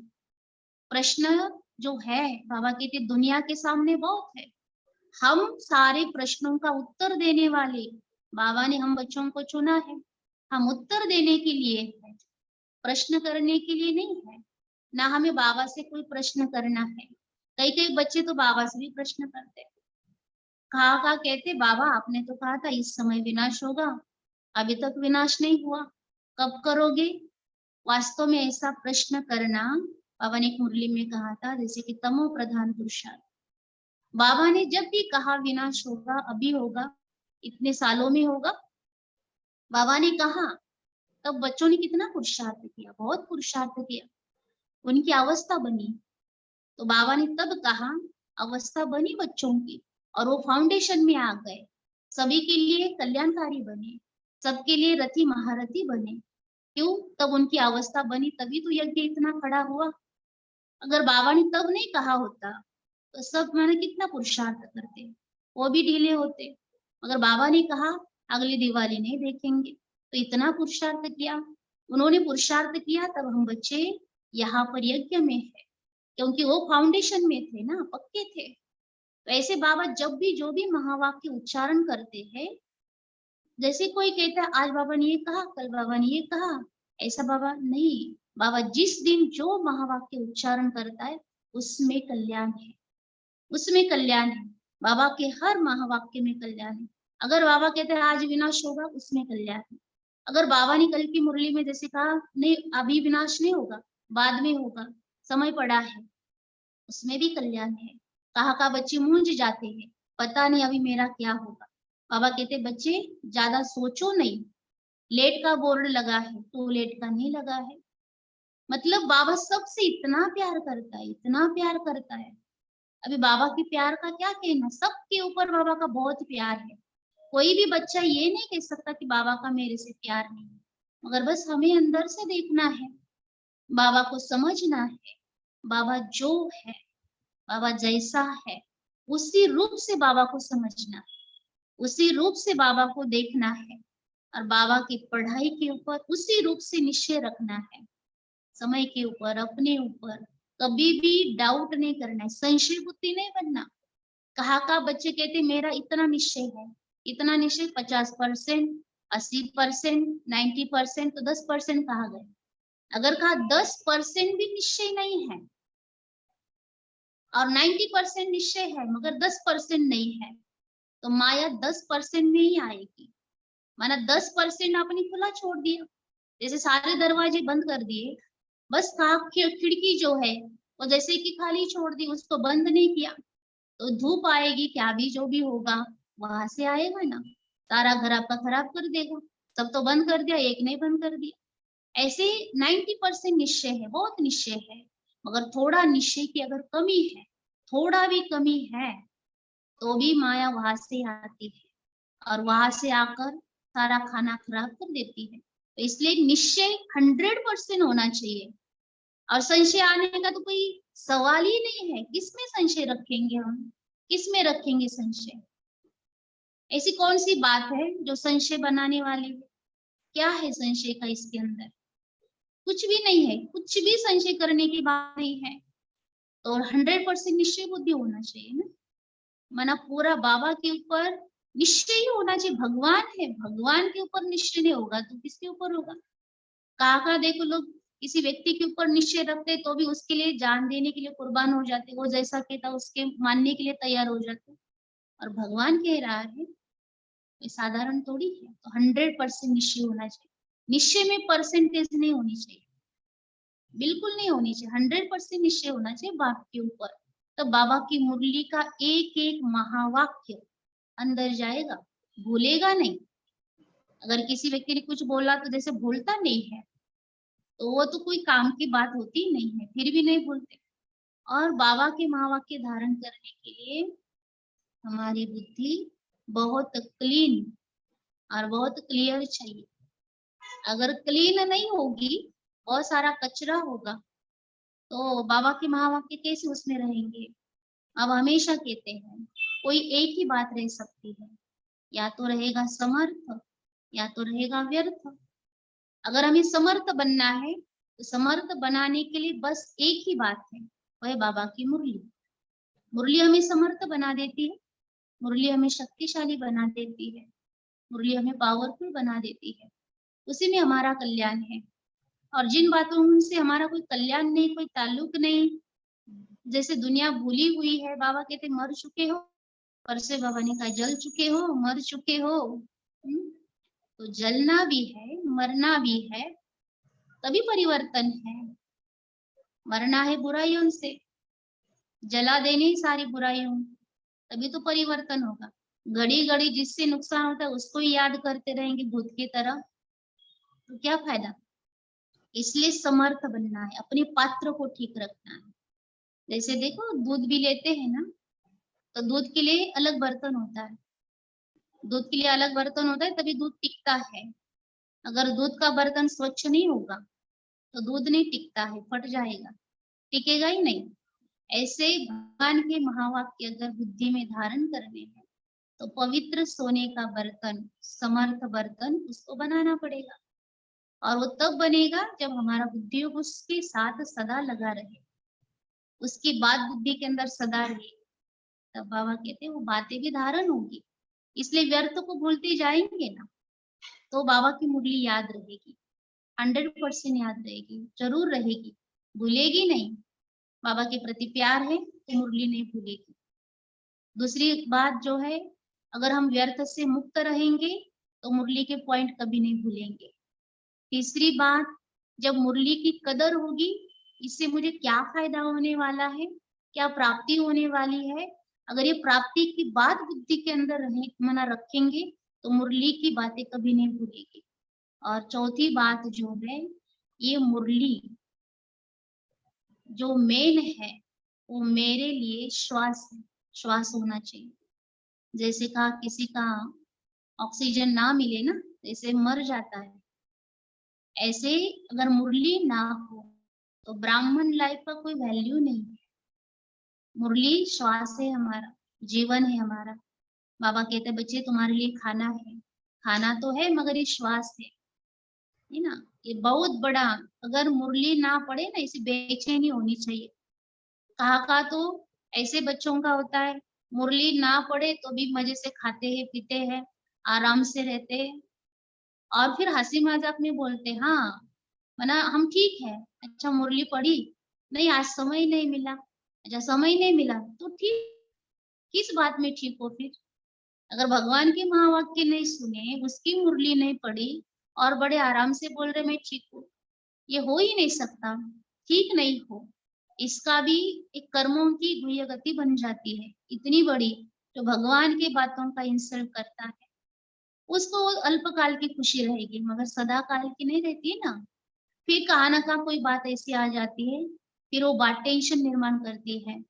प्रश्न जो है बाबा कहते दुनिया के सामने बहुत है, हम सारे प्रश्नों का उत्तर देने वाले बाबा ने हम बच्चों को चुना है। हम उत्तर देने के लिए है, प्रश्न करने के लिए नहीं है। ना हमें बाबा से कोई प्रश्न करना है। कई कई बच्चे तो बाबा से भी प्रश्न करते हैं, कहा कहते बाबा आपने तो कहा था इस समय विनाश होगा, अभी तक विनाश नहीं हुआ, कब करोगे? वास्तव में ऐसा प्रश्न करना, बाबा ने एक मुरली में कहा था जैसे कि तमो प्रधान पुरुषार्थ। बाबा ने जब भी कहा विनाश होगा, अभी होगा, इतने सालों में होगा, बाबा ने कहा, तब बच्चों ने कितना पुरुषार्थ किया, बहुत पुरुषार्थ किया, उनकी अवस्था बनी। तो बाबा ने तब कहा, अवस्था बनी बच्चों की और वो फाउंडेशन में आ गए, सभी के लिए कल्याणकारी बने, सबके लिए रथी महारथी बने। क्यों? तब उनकी अवस्था बनी, तभी तो यज्ञ इतना खड़ा हुआ। अगर बाबा ने तब नहीं कहा होता तो सब मैंने कितना पुरुषार्थ करते, वो भी ढीले होते। अगर बाबा ने कहा अगली दिवाली नहीं देखेंगे, तो इतना पुरुषार्थ किया, उन्होंने पुरुषार्थ किया, तब हम बच्चे यहाँ पर यज्ञ में है, क्योंकि वो फाउंडेशन में थे ना, पक्के थे। तो ऐसे बाबा जब भी जो भी महावाक्य उच्चारण करते हैं, जैसे कोई कहता है आज बाबा ने ये कहा, कल बाबा ने ये कहा, ऐसा बाबा नहीं। बाबा जिस दिन जो महावाक्य उच्चारण करता है उसमें कल्याण है, उसमें कल्याण है। बाबा के हर महावाक्य में कल्याण है। अगर बाबा कहते हैं आज विनाश होगा, उसमें कल्याण है। अगर बाबा ने कल की मुरली में जैसे कहा नहीं अभी विनाश नहीं होगा, बाद में होगा, समय पड़ा है, उसमें भी कल्याण है। कहा बच्चे मूंझ जाते हैं, पता नहीं अभी मेरा क्या होगा। बाबा कहते बच्चे ज्यादा सोचो नहीं, लेट का बोर्ड लगा है तो लेट का नहीं लगा है। मतलब बाबा सबसे इतना प्यार करता है, इतना प्यार करता है। अभी बाबा के प्यार का क्या कहना, सबके ऊपर बाबा का बहुत प्यार है। कोई भी बच्चा ये नहीं कह सकता कि बाबा का मेरे से प्यार नहीं है, मगर बस हमें अंदर से देखना है, बाबा को समझना है। बाबा जो है, बाबा जैसा है, उसी रूप से बाबा को समझना है, उसी रूप से बाबा को देखना है, और बाबा की पढ़ाई के ऊपर उसी रूप से निश्चय रखना है। समय के ऊपर, अपने ऊपर कभी भी डाउट नहीं करना है, संशय बुद्धि नहीं बनना। कहा का बच्चे कहते मेरा इतना निश्चय है, इतना निश्चय 50%, 80%, 90%, तो 10% कहा गए। अगर कहा 10% भी निश्चय नहीं है और 90% निश्चय है मगर 10% नहीं है, तो माया 10% में ही आएगी। माना 10% आपने खुला छोड़ दिया, जैसे सारे दरवाजे बंद कर दिए, बस कहा खिड़की जो है वो जैसे कि खाली छोड़ दी, उसको बंद नहीं किया, तो धूप आएगी, क्या भी जो भी होगा वहां से आएगा ना, सारा घर आपका खराब कर देगा। सब तो बंद कर दिया, एक नहीं बंद कर दिया। ऐसे 90% निश्चय है, बहुत निश्चय है, मगर थोड़ा निश्चय की अगर कमी है, थोड़ा भी कमी है, तो भी माया वहां से आती है और वहां से आकर सारा खाना खराब कर देती है। तो इसलिए निश्चय 100% होना चाहिए और संशय आने का तो कोई सवाल ही नहीं है। किसमें संशय रखेंगे हम, किसमें रखेंगे संशय? ऐसी कौन सी बात है जो संशय बनाने वाली है? क्या है संशय का इसके अंदर? कुछ भी नहीं है, कुछ भी संशय करने की बात नहीं है। तो 100% निश्चय बुद्धि होना चाहिए ना, माना पूरा बाबा के ऊपर निश्चय ही होना चाहिए। भगवान है, भगवान के ऊपर निश्चय नहीं होगा तो किसके ऊपर होगा? कहा देखो लोग किसी व्यक्ति के ऊपर निश्चय रखते तो भी उसके लिए जान देने के लिए कुर्बान हो जाते, वो जैसा कहता उसके मानने के लिए तैयार हो जाते। और भगवान कह रहा है ये साधारण थोड़ी है। तो 100% निश्चय होना चाहिए। निश्चय में परसेंटेज नहीं होनी चाहिए, बिल्कुल नहीं होनी चाहिए। 100% निश्चय होना चाहिए बाप के ऊपर। तो बाबा की मुरली का एक एक महावाक्य अंदर जाएगा, भूलेगा नहीं। अगर किसी व्यक्ति ने कुछ बोला तो जैसे भूलता नहीं है, तो वो तो कोई काम की बात होती ही नहीं है, फिर भी नहीं भूलते। और बाबा के महावाक्य धारण करने के लिए हमारी बुद्धि बहुत क्लीन और बहुत क्लियर चाहिए। अगर क्लीन नहीं होगी, बहुत सारा कचरा होगा, तो बाबा के महावाक्य कैसे उसमें रहेंगे? अब हमेशा कहते हैं कोई एक ही बात रह सकती है, या तो रहेगा समर्थ या तो रहेगा व्यर्थ। अगर हमें समर्थ बनना है तो समर्थ बनाने के लिए बस एक ही बात है, वह बाबा की मुरली। मुरली हमें समर्थ बना देती है, मुरली हमें शक्तिशाली बना देती है, मुरली हमें पावरफुल बना देती है। उसी में हमारा कल्याण है। और जिन बातों से हमारा कोई कल्याण नहीं, कोई ताल्लुक नहीं, जैसे दुनिया भूली हुई है, बाबा कहते मर चुके हो, पर से बाबा ने कहा जल चुके हो, मर चुके हो। तो जलना भी है, मरना भी है, तभी परिवर्तन है। मरना है बुराइयों से, जला देनी सारी बुराइयों, तभी तो परिवर्तन होगा। घड़ी घड़ी जिससे नुकसान होता है उसको ही याद करते रहेंगे भूत की तरह, तो क्या फायदा? इसलिए समर्थ बनना है, अपने पात्र को ठीक रखना है। जैसे देखो दूध भी लेते हैं ना, तो दूध के लिए अलग बर्तन होता है, दूध के लिए अलग बर्तन होता है, तभी दूध टिकता है। अगर दूध का बर्तन स्वच्छ नहीं होगा तो दूध नहीं टिकता है, फट जाएगा, टिकेगा ही नहीं। ऐसे भगवान के महावाक्य अगर बुद्धि में धारण करने हैं तो पवित्र सोने का बर्तन, समर्थ बर्तन उसको बनाना पड़ेगा। और वो तब बनेगा जब हमारा बुद्धि उसके साथ सदा लगा रहे, उसकी बात बुद्धि के अंदर सदा रहे, तब बाबा कहते हैं वो बातें भी धारण होगी। इसलिए व्यर्थ को भूलते जाएंगे ना, तो बाबा की मुरली याद रहेगी, 100% याद रहेगी, जरूर रहेगी, भूलेगी नहीं। बाबा के प्रति प्यार है तो मुरली नहीं भूलेगी। दूसरी बात जो है, अगर हम व्यर्थ से मुक्त रहेंगे तो मुरली के पॉइंट कभी नहीं भूलेंगे। तीसरी बात, जब मुरली की कदर होगी, इससे मुझे क्या फायदा होने वाला है, क्या प्राप्ति होने वाली है, अगर ये प्राप्ति की बात बुद्धि के अंदर मना रखेंगे तो मुरली की बातें कभी नहीं भूलेगी। और चौथी बात जो है, ये मुरली जो मेन है वो मेरे लिए श्वास है, श्वास होना चाहिए। जैसे कहा किसी का ऑक्सीजन ना मिले ना, जैसे मर जाता है, ऐसे अगर मुरली ना हो तो ब्राह्मण लाइफ का कोई वैल्यू नहीं है। मुरली श्वास है हमारा, जीवन है हमारा। बाबा कहते बच्चे तुम्हारे लिए खाना है, खाना तो है मगर ये श्वास है। है ना। ये बहुत बड़ा, अगर मुरली ना पड़े ना, इसे बेचैनी होनी चाहिए। कहा तो ऐसे बच्चों का होता है, मुरली ना पड़े तो भी मजे से खाते हैं, पीते हैं, आराम से रहते हैं, और फिर हँसी मज़ाक में बोलते हैं, हाँ, मना हम ठीक है। अच्छा मुरली पड़ी? नहीं आज समय नहीं मिला। अच्छा समय नहीं मिला तो ठीक, किस बात में ठीक हो फिर? अगर भगवान के महावाक्य नहीं सुने, उसकी मुरली नहीं पड़ी और बड़े आराम से बोल रहे मैं ठीक हूँ, ये हो ही नहीं सकता, ठीक नहीं हो। इसका भी एक कर्मों की गुह्य गति बन जाती है, इतनी बड़ी, जो भगवान की बातों का इंसल्ट करता है, उसको अल्पकाल की खुशी रहेगी, मगर सदा काल की नहीं रहती है ना। फिर कहाँ न कहाँ कोई बात ऐसी आ जाती है, फिर वो बात टेंशन निर्माण करती है।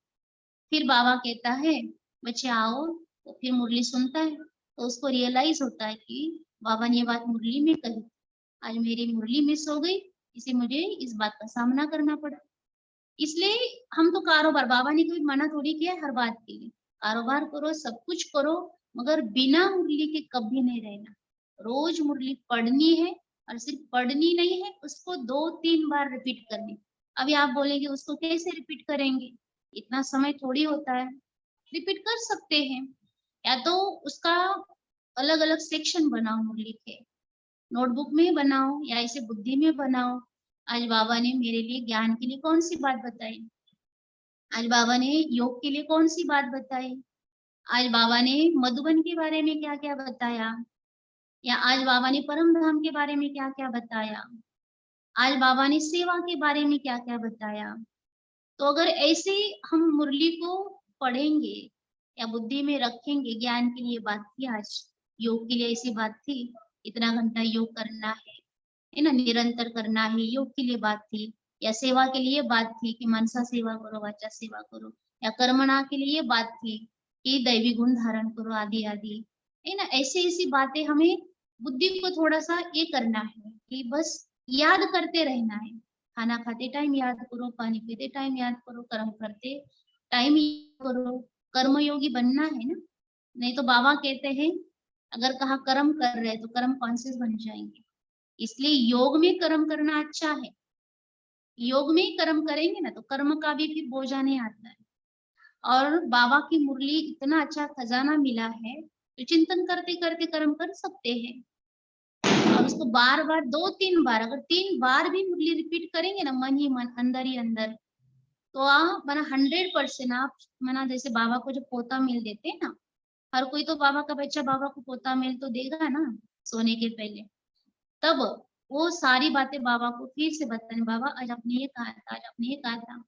फिर बाबा कहता है, बच्चे आओ, तो फिर मुरली सुनता है, तो उसको रियलाइज़ होता है कि बाबा ने ये बात मुरली में कही। आज मेरी मुरली मिस हो गई, इसे मुझे इस बात का सामना करना पड़ा। इसलिए हम तो कारोबार, बाबा ने कभी मना थोड़ी किया है हर बात के लिए। कारोबार करो, सब कुछ करो, मगर बिना मुरली के कभी नहीं रहना। रोज़ मुरली पढ़नी है, और सिर्फ पढ़नी नहीं है, उसको 2-3 बार रिपीट करनी। अभी आप बोलेंगे उसको कैसे रिपीट करेंगे? इतना समय थोड़ी होता है। रिपीट कर सकते हैं, या तो उसका अलग-अलग सेक्शन बनाओ मुरली के। नोटबुक में बनाओ या ऐसे बुद्धि में बनाओ। आज बाबा ने मेरे लिए ज्ञान के लिए कौन-सी बात बताई? आज बाबा ने योग के लिए कौन-सी बात बताई? आज बाबा ने मधुबन के बारे में क्या-क्या बताया? या आज बाबा ने परम धाम के बारे में क्या-क्या बताया? आज बाबा ने सेवा के बारे में क्या-क्या बताया? तो अगर ऐसे हम मुरली को पढ़ेंगे या बुद्धि में रखेंगे, ज्ञान के लिए बात थी आज, योग के लिए ऐसी बात थी, इतना घंटा योग करना है ना, निरंतर करना है, योग के लिए बात थी, या सेवा के लिए बात थी कि मनसा सेवा करो, वाचा सेवा करो, या कर्मणा के लिए बात थी कि दैवी गुण धारण करो, आदि आदि, है ना। ऐसी ऐसी बातें हमें बुद्धि को थोड़ा सा ये करना है कि बस याद करते रहना है। खाना खाते टाइम याद करो, पानी पीते टाइम याद करो, कर्म करते टाइम याद करो, कर्मयोगी बनना है ना। नहीं तो बाबा कहते हैं, अगर कहा कर्म कर रहे हैं तो कर्म कॉन्शियस बन जाएंगे। इसलिए योग में कर्म करना अच्छा है। योग में ही कर्म करेंगे ना तो कर्म का भी फिर बोझा नहीं आता है। और बाबा की मुरली इतना अच्छा खजाना मिला है, तो चिंतन करते करते कर्म कर सकते हैं। और उसको बार बार 2-3 बार, अगर 3 बार भी मुरली रिपीट करेंगे ना, मन ही मन, अंदर ही अंदर, तो आप माना 100% आप, माना जैसे बाबा को जो पोता मिल देते हैं ना, हर कोई तो बाबा का बच्चा बाबा को पोता मिल तो देगा ना सोने के पहले। तब वो सारी बातें बाबा को फिर से बताएं, बाबा आज आपने ये कहा था, आज आपने ये कहा था।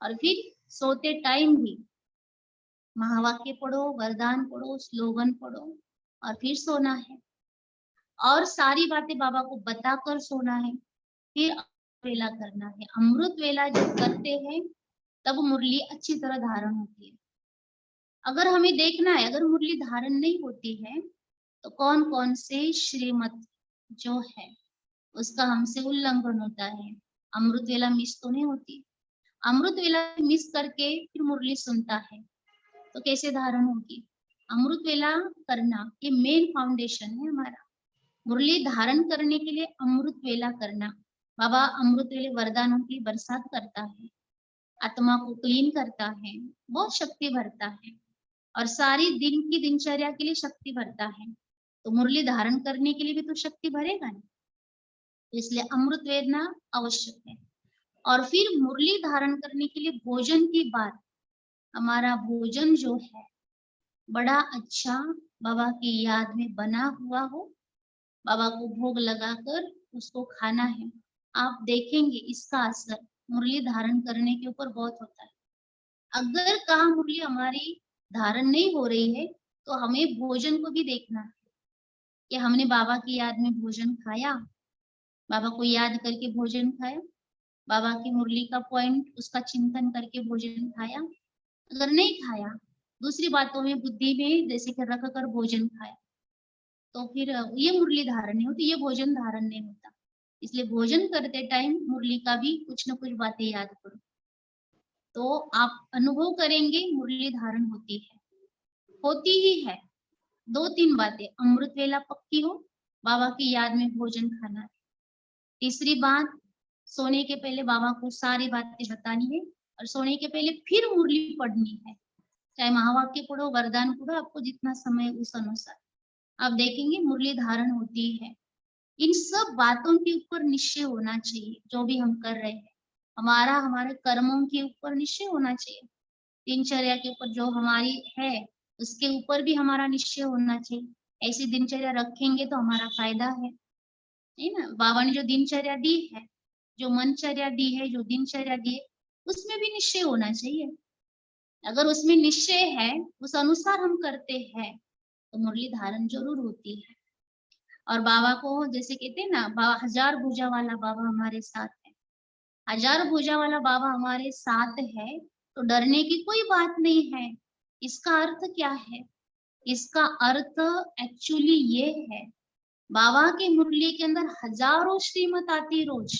और फिर सोते टाइम भी महावाक्य पढ़ो, वरदान पढ़ो, स्लोगन पढ़ो, और फिर सोना है। और सारी बातें बाबा को बताकर सोना है। फिर अमृत वेला करना है। अमृत वेला जब करते हैं तब मुरली अच्छी तरह धारण होती है। अगर हमें देखना है, अगर मुरली धारण नहीं होती है तो कौन कौन से श्रीमत जो है उसका हमसे उल्लंघन होता है। अमृत वेला मिस तो नहीं होती। अमृत वेला मिस करके फिर मुरली सुनता है तो कैसे धारण होगी? अमृत वेला करना ये मेन फाउंडेशन है हमारा। मुरली धारण करने के लिए अमृत वेला करना। बाबा अमृत वेले वरदानों की बरसात करता है, आत्मा को क्लीन करता है, बहुत शक्ति भरता है, और सारी दिन की दिनचर्या के लिए शक्ति भरता है। तो मुरली धारण करने के लिए भी तो शक्ति भरेगा ना। इसलिए अमृत वेदना आवश्यक है। और फिर मुरली धारण करने के लिए भोजन की बात, हमारा भोजन जो है बड़ा अच्छा, बाबा की याद में बना हुआ हो, बाबा को भोग लगाकर उसको खाना है। आप देखेंगे इसका असर मुरली धारण करने के ऊपर बहुत होता है। अगर कहा मुरली हमारी धारण नहीं हो रही है तो हमें भोजन को भी देखना है कि हमने बाबा की याद में भोजन खाया, बाबा को याद करके भोजन खाया, बाबा की मुरली का पॉइंट उसका चिंतन करके भोजन खाया। अगर नहीं खाया, दूसरी बातों में बुद्धि में जैसे कि रख कर भोजन खाया, तो फिर ये मुरली धारण नहीं होती, ये भोजन धारण नहीं होता। इसलिए भोजन करते टाइम मुरली का भी कुछ न कुछ बातें याद करो, तो आप अनुभव करेंगे मुरली धारण होती है, होती ही है। 2-3 बातें, अमृत वेला पक्की हो, बाबा की याद में भोजन खाना है, तीसरी बात, सोने के पहले बाबा को सारी बातें बतानी है और सोने के पहले फिर मुरली पढ़नी है। चाहे महावाक्य पढ़ो, वरदान पढ़ो, आपको जितना समय उस अनुसार आप देखेंगे मुरली धारण होती है। इन सब बातों के ऊपर निश्चय होना चाहिए। जो भी हम कर रहे हैं, हमारे कर्मों के ऊपर निश्चय होना चाहिए। दिनचर्या के ऊपर जो हमारी है उसके ऊपर भी हमारा निश्चय होना चाहिए। ऐसी दिनचर्या रखेंगे तो हमारा फायदा है ना। बाबा ने जो दिनचर्या दी है, जो मनचर्या दी है, जो दिनचर्या दी है, उसमें भी निश्चय होना चाहिए। अगर उसमें निश्चय है, उस अनुसार हम करते हैं, तो मुरली धारण जरूर होती है। और बाबा को जैसे कहते हैं ना, बाबा हजार भुजा वाला बाबा हमारे साथ है। हजार भुजा वाला बाबा हमारे साथ है तो डरने की कोई बात नहीं है। इसका अर्थ क्या है? इसका अर्थ एक्चुअली ये है, बाबा के मुरली के अंदर हजारों श्रीमत आती रोज,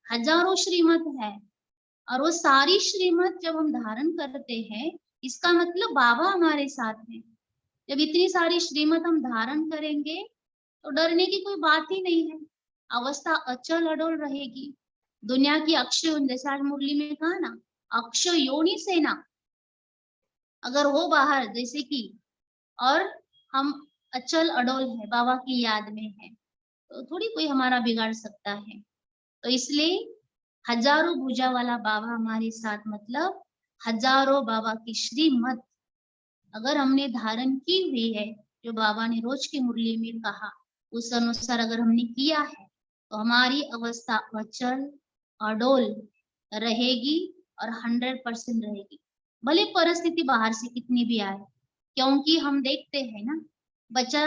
हजारों श्रीमत है। और वो सारी श्रीमत जब हम धारण करते हैं, इसका मतलब बाबा हमारे साथ है। जब इतनी सारी श्रीमत हम धारण करेंगे तो डरने की कोई बात ही नहीं है। अवस्था अचल अडोल रहेगी। दुनिया की अक्षय, जैसे आज मुरली में कहा ना, अक्षय योनि सेना अगर हो बाहर जैसे कि, और हम अचल अडोल है, बाबा की याद में है, तो थोड़ी कोई हमारा बिगाड़ सकता है। तो इसलिए हजारों भुजा वाला बाबा हमारे साथ, मतलब हजारों बाबा की श्रीमत अगर हमने धारण की हुई है, जो बाबा ने रोज की मुरली में कहा, उस अनुसार अगर हमने किया है, तो हमारी अवस्था अचल अडोल रहेगी और 100% रहेगी। भले परिस्थिति बाहर से कितनी भी आए। क्योंकि हम देखते हैं ना, बच्चा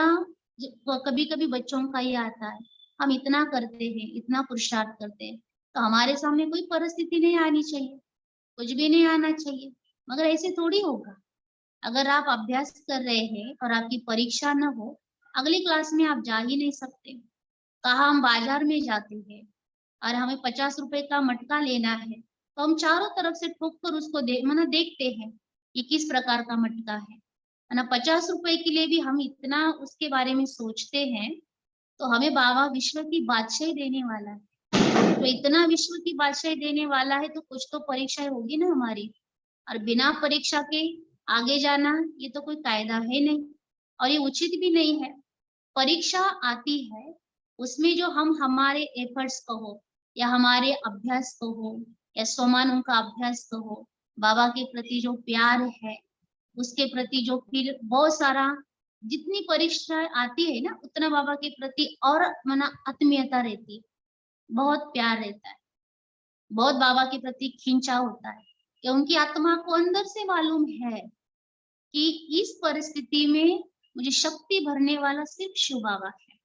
कभी कभी बच्चों का ये आता है, हम इतना करते हैं, इतना पुरुषार्थ करते हैं, तो हमारे सामने कोई परिस्थिति नहीं आनी चाहिए, कुछ भी नहीं आना चाहिए। मगर ऐसे थोड़ी होगा। अगर आप अभ्यास कर रहे हैं और आपकी परीक्षा न हो, अगली क्लास में आप जा ही नहीं सकते। कहा हम बाजार में जाते हैं और हमें 50 रुपए का मटका लेना है, तो हम चारों तरफ से ठोक कर उसको देखते हैं कि किस प्रकार का मटका है ना। 50 रुपए के लिए भी हम इतना उसके बारे में सोचते हैं, तो हमें बाबा विश्व की बादशाही देने वाला है। तो इतना विश्व की बादशाही देने वाला है, तो कुछ तो परीक्षा होगी ना हमारी। और बिना परीक्षा के आगे जाना, ये तो कोई कायदा है नहीं और ये उचित भी नहीं है। परीक्षा आती है, उसमें जो हम हमारे एफर्ट्स कहो या हमारे अभ्यास कहो या सोमानों का अभ्यास कहो, बाबा के प्रति जो प्यार है, उसके प्रति जो फिर बहुत सारा, जितनी परीक्षा आती है ना, उतना बाबा के प्रति और मना आत्मीयता रहती है, बहुत प्यार रहता है, बहुत बाबा के प्रति खिंचाव होता है। क्योंकि आत्मा को अंदर से मालूम है कि इस परिस्थिति में मुझे शक्ति भरने वाला सिर्फ शिव बाबा है।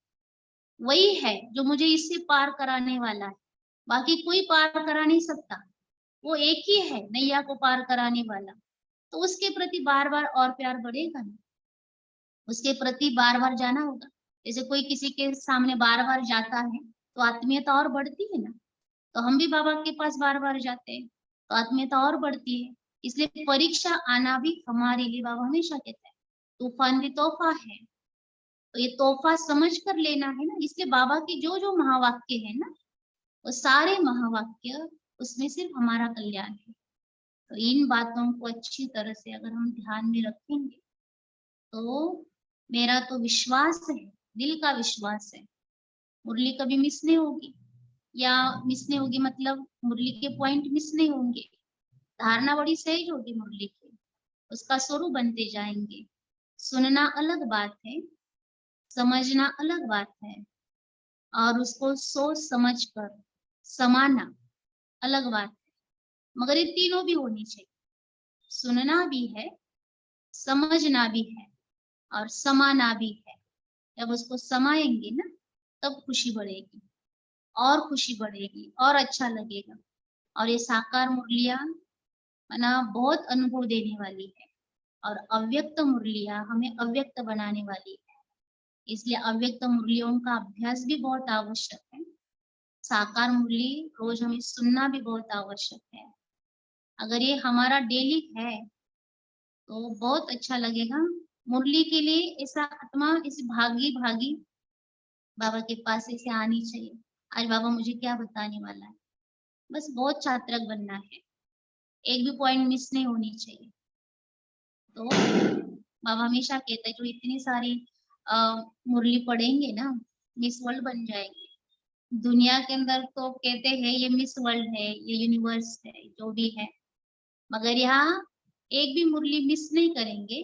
वही है जो मुझे इससे पार कराने वाला है, बाकी कोई पार करा नहीं सकता। वो एक ही है नैया को पार कराने वाला। तो उसके प्रति बार बार और प्यार बढ़ेगा ना, उसके प्रति बार बार जाना होगा। जैसे कोई किसी के सामने बार बार जाता है तो आत्मीयता और बढ़ती है ना। तो हम भी बाबा के पास बार बार जाते हैं तो आत्मीयता और बढ़ती है। इसलिए परीक्षा आना भी हमारे लिए, बाबा हमेशा कहते हैं, तूफान भी तोहफा है, तो ये तोहफा समझ कर लेना है ना। इसलिए बाबा के जो जो महावाक्य है ना, वो सारे महावाक्य, उसमें सिर्फ हमारा कल्याण है। तो इन बातों को अच्छी तरह से अगर हम ध्यान में रखेंगे, तो मेरा तो विश्वास है, दिल का विश्वास है, मुरली कभी मिस नहीं होगी। या मिस नहीं होगी मतलब मुरली के पॉइंट मिस नहीं होंगे। धारणा बड़ी सहज होगी मुरली की, उसका स्वरूप बनते जाएंगे। सुनना अलग बात है, समझना अलग बात है, और उसको सोच समझ कर समाना अलग बात है। मगर ये तीनों भी होनी चाहिए, सुनना भी है, समझना भी है और समाना भी है। जब उसको समाएंगे ना, तब खुशी बढ़ेगी, और खुशी बढ़ेगी और अच्छा लगेगा। और ये साकार मुरलियां ना बहुत अनुभव देने वाली है, और अव्यक्त मुरलियां हमें अव्यक्त बनाने वाली है। इसलिए अव्यक्त मुरलियों का अभ्यास भी बहुत आवश्यक है। साकार मुरली रोज हमें सुनना भी बहुत आवश्यक है। अगर ये हमारा डेली है तो बहुत अच्छा लगेगा। मुरली के लिए ऐसा आत्मा, इस भागी भागी बाबा के पास ऐसे आनी चाहिए। आज बाबा मुझे क्या बताने वाला है। बस बहुत चातरक बनना है, एक भी पॉइंट मिस नहीं होनी चाहिए। तो बाबा हमेशा कहते हैं जो इतनी सारी मुरली पढ़ेंगे ना, मिस वर्ल्ड बन जाएंगे। दुनिया के अंदर तो कहते हैं ये मिस वर्ल्ड है, ये यूनिवर्स है, जो भी है, मगर यहाँ एक भी मुरली मिस नहीं करेंगे,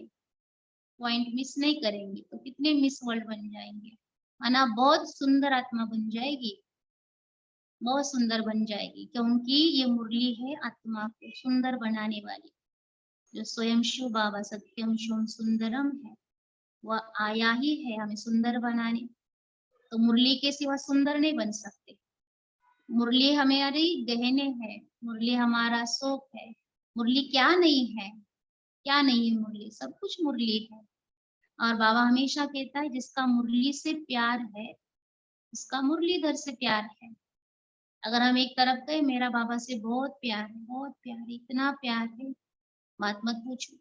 पॉइंट मिस नहीं करेंगे तो कितने मिस वर्ल्ड बन जाएंगे, है ना। बहुत सुंदर आत्मा बन जाएगी, बहुत सुंदर बन जाएगी, क्योंकि ये मुरली है आत्मा को सुंदर बनाने वाली। जो स्वयं शिव बाबा सत्यम शिवम सुंदरम है, वह आया ही है हमें सुंदर बनाने। तो मुरली के सिवा सुंदर नहीं बन सकते। मुरली हमारी गहने है, मुरली हमारा शौक है। मुरली क्या नहीं है, क्या नहीं है, मुरली सब कुछ मुरली है। और बाबा हमेशा कहता है जिसका मुरली से प्यार है, उसका मुरलीधर से प्यार है। अगर हम एक तरफ कहें मेरा बाबा से बहुत प्यार है, बहुत प्यार है, इतना प्यार है, बात मत पूछो,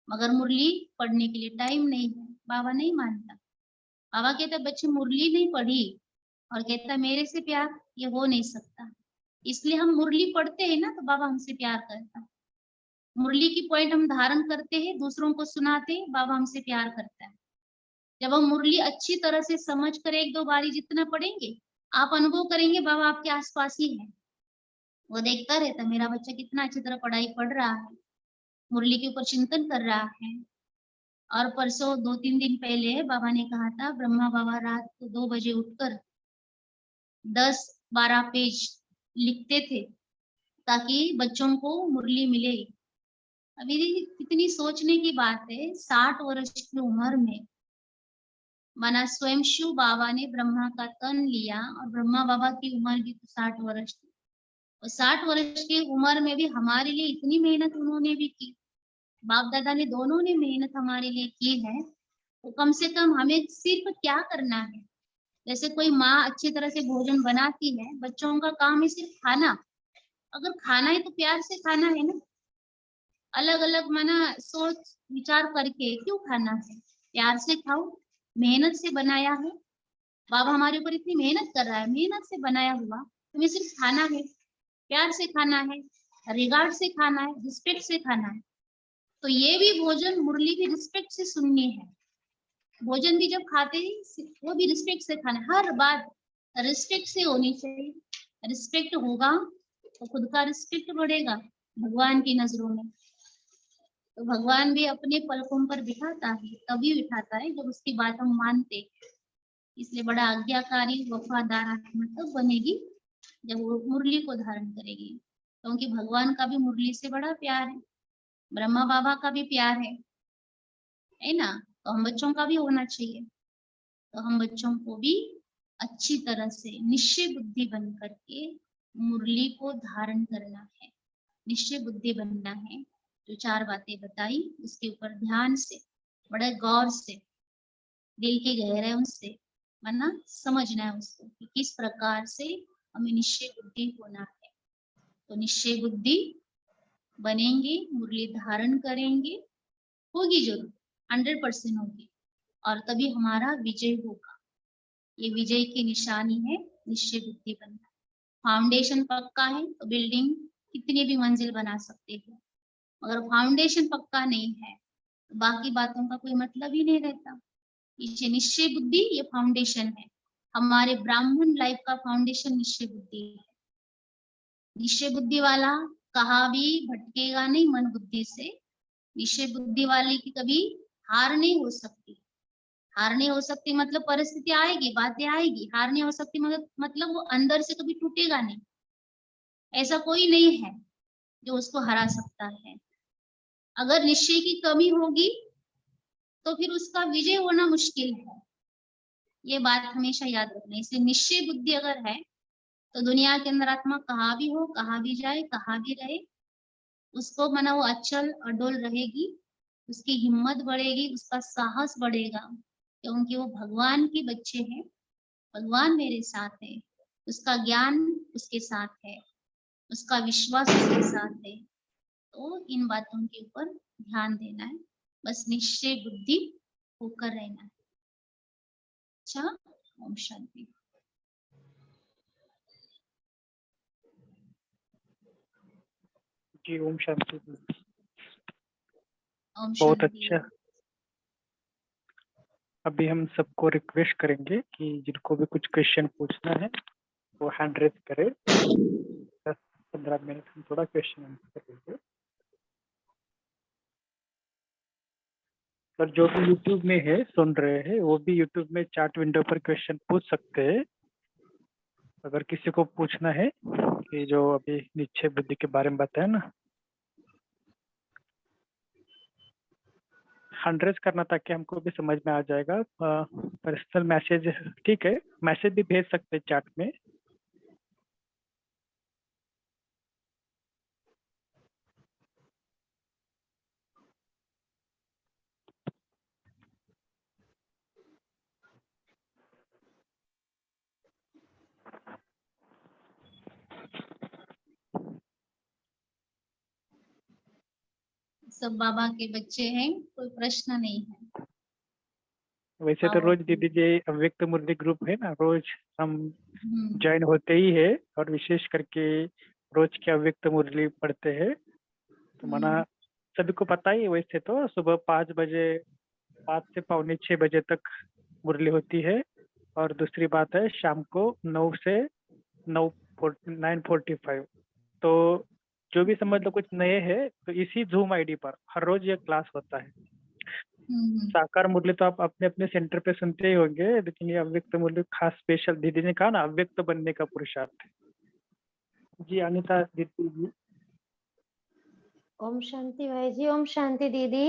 मगर मुरली पढ़ने के लिए टाइम नहीं है, बाबा नहीं मानता। बाबा कहता बच्चे मुरली नहीं पढ़ी और कहता मेरे से प्यार, ये हो नहीं सकता। इसलिए हम मुरली पढ़ते हैं ना, तो बाबा हमसे प्यार करता है। मुरली की पॉइंट हम धारण करते हैं, दूसरों को सुनाते हैं, बाबा हमसे प्यार करता है। जब हम मुरली अच्छी तरह से समझ कर एक दो बारी जितना पढ़ेंगे, आप अनुभव करेंगे बाबा आपके आसपास ही है। वो देखता रहता मेरा बच्चा कितना अच्छी तरह पढ़ाई पढ़ रहा है, मुरली के ऊपर चिंतन कर रहा है। और परसों 2-3 दिन पहले बाबा ने कहा था ब्रह्मा बाबा रात को 2 बजे उठकर 10-12 पेज लिखते थे ताकि बच्चों को मुरली मिले। अभी कितनी सोचने की बात है, 60 वर्ष की उम्र में माना स्वयं शिव बाबा ने ब्रह्मा का तन लिया, और ब्रह्मा बाबा की उम्र भी तो 60 वर्ष थी। और 60 वर्ष की उम्र में भी हमारे लिए इतनी मेहनत उन्होंने भी की, बाप दादा ने दोनों ने मेहनत हमारे लिए की है। तो कम से कम हमें सिर्फ क्या करना है, जैसे कोई माँ अच्छी तरह से भोजन बनाती है, बच्चों का काम है सिर्फ खाना। अगर खाना है तो प्यार से खाना है ना, अलग अलग माना सोच विचार करके क्यों खाना है, प्यार से खाओ। मेहनत से बनाया है, बाबा हमारे ऊपर इतनी मेहनत कर रहा है, मेहनत से बनाया हुआ, तुम्हें सिर्फ खाना है, प्यार से खाना है, रिगार्ड से खाना है, रिस्पेक्ट से खाना है। तो ये भी भोजन मुरली भी रिस्पेक्ट से सुननी है। भोजन भी जब खाते हैं वो भी रिस्पेक्ट से खाना है, हर बात रिस्पेक्ट से होनी चाहिए। रिस्पेक्ट होगा तो खुद का रिस्पेक्ट बढ़ेगा भगवान की नजरों में। तो भगवान भी अपने पलकों पर बिठाता है, तभी बिठाता है जब उसकी बात हम मानते। इसलिए बड़ा आज्ञाकारी वफादार आत्मा तब बनेगी जब वो मुरली को धारण करेगी, क्योंकि भगवान का भी मुरली से बड़ा प्यार है, ब्रह्मा बाबा का भी प्यार है ना। तो हम बच्चों का भी होना चाहिए। तो हम बच्चों को भी अच्छी तरह से निश्चय बुद्धि बन करके मुरली को धारण करना है, निश्चय बुद्धि बनना है। जो 4 बातें बताई उसके ऊपर ध्यान से, बड़े गौर से, दिल की गहराइयों से माना समझना है उसको कि किस प्रकार से हमें निश्चय बुद्धि होना है। तो निश्चय बुद्धि बनेंगे, मुरली धारण करेंगे, होगी जरूर, 100% होगी, और तभी हमारा विजय होगा। ये विजय की निशानी है निश्चय बुद्धि बनना। फाउंडेशन पक्का है तो बिल्डिंग कितनी भी मंजिल बना सकते हो, मगर फाउंडेशन पक्का नहीं है तो बाकी बातों का कोई मतलब ही नहीं रहता। ये निश्चय बुद्धि ये फाउंडेशन है, हमारे ब्राह्मण लाइफ का फाउंडेशन निश्चय बुद्धि है। निश्चय बुद्धि वाला कहा भी भटकेगा नहीं मन बुद्धि से। निश्चय बुद्धि वाले की कभी हार नहीं हो सकती। हार नहीं हो सकती मतलब परिस्थिति आएगी, बातें आएगी, हार नहीं हो सकती मतलब वो अंदर से कभी टूटेगा नहीं। ऐसा कोई नहीं है जो उसको हरा सकता है। अगर निश्चय की कमी होगी तो फिर उसका विजय होना मुश्किल है, ये बात हमेशा याद रखना। इसलिए निश्चय बुद्धि अगर है तो दुनिया के अंदर आत्मा कहाँ भी हो, कहाँ भी जाए, कहाँ भी रहे, उसको मना वो अचल अडोल रहेगी, उसकी हिम्मत बढ़ेगी, उसका साहस बढ़ेगा, क्योंकि वो भगवान के बच्चे हैं, भगवान मेरे साथ है, उसका ज्ञान उसके साथ है, उसका विश्वास उसके साथ है। तो इन बातों के ऊपर ध्यान देना है, बस निश्चय बुद्धि होकर रहना है। अच्छा, ओम शांति। जी ओम शांति। ओम बहुत शांति। अच्छा। अभी हम सबको रिक्वेस्ट करेंगे कि जिनको भी कुछ क्वेश्चन पूछना है वो हैंड रेज करे। 10-15 मिनट हम थोड़ा क्वेश्चन आंसर करेंगे। और जो भी यूट्यूब में है सुन रहे हैं वो भी यूट्यूब में चैट विंडो पर क्वेश्चन पूछ सकते हैं। अगर किसी को पूछना है कि जो अभी निश्चय बुद्धि के बारे में बताया ना, हैंड रेज करना ताकि हमको भी समझ में आ जाएगा। पर्सनल मैसेज ठीक है, मैसेज भी भेज सकते हैं चैट में। सब बाबा के बच्चे हैं, कोई प्रश्न नहीं है। वैसे तो आओ। रोज दीदी जी अव्यक्त मुरली ग्रुप है ना, रोज हम हम्म, ज्वाइन होते ही है और विशेष करके रोज के अव्यक्त मुरली पढ़ते हैं। तो माना सभी को पता ही है, वैसे तो सुबह 5 बजे 5 से पौने 6 बजे तक मुरली होती है। और दूसरी बात है शाम को 9 से 9:45। तो जो भी समझ लो कुछ नए हैं तो इसी जूम आईडी पर हर रोज ये क्लास होता है। साकार मुरली तो आप अपने अपने सेंटर पे सुनते ही होंगे, लेकिन ये अव्यक्त मुरली खास स्पेशल दीदी ने कहा ना, अव्यक्त बनने का पुरुषार्थ है। जी अनिता दीदी जी। ओम शांति भाई जी। ओम शांति दीदी।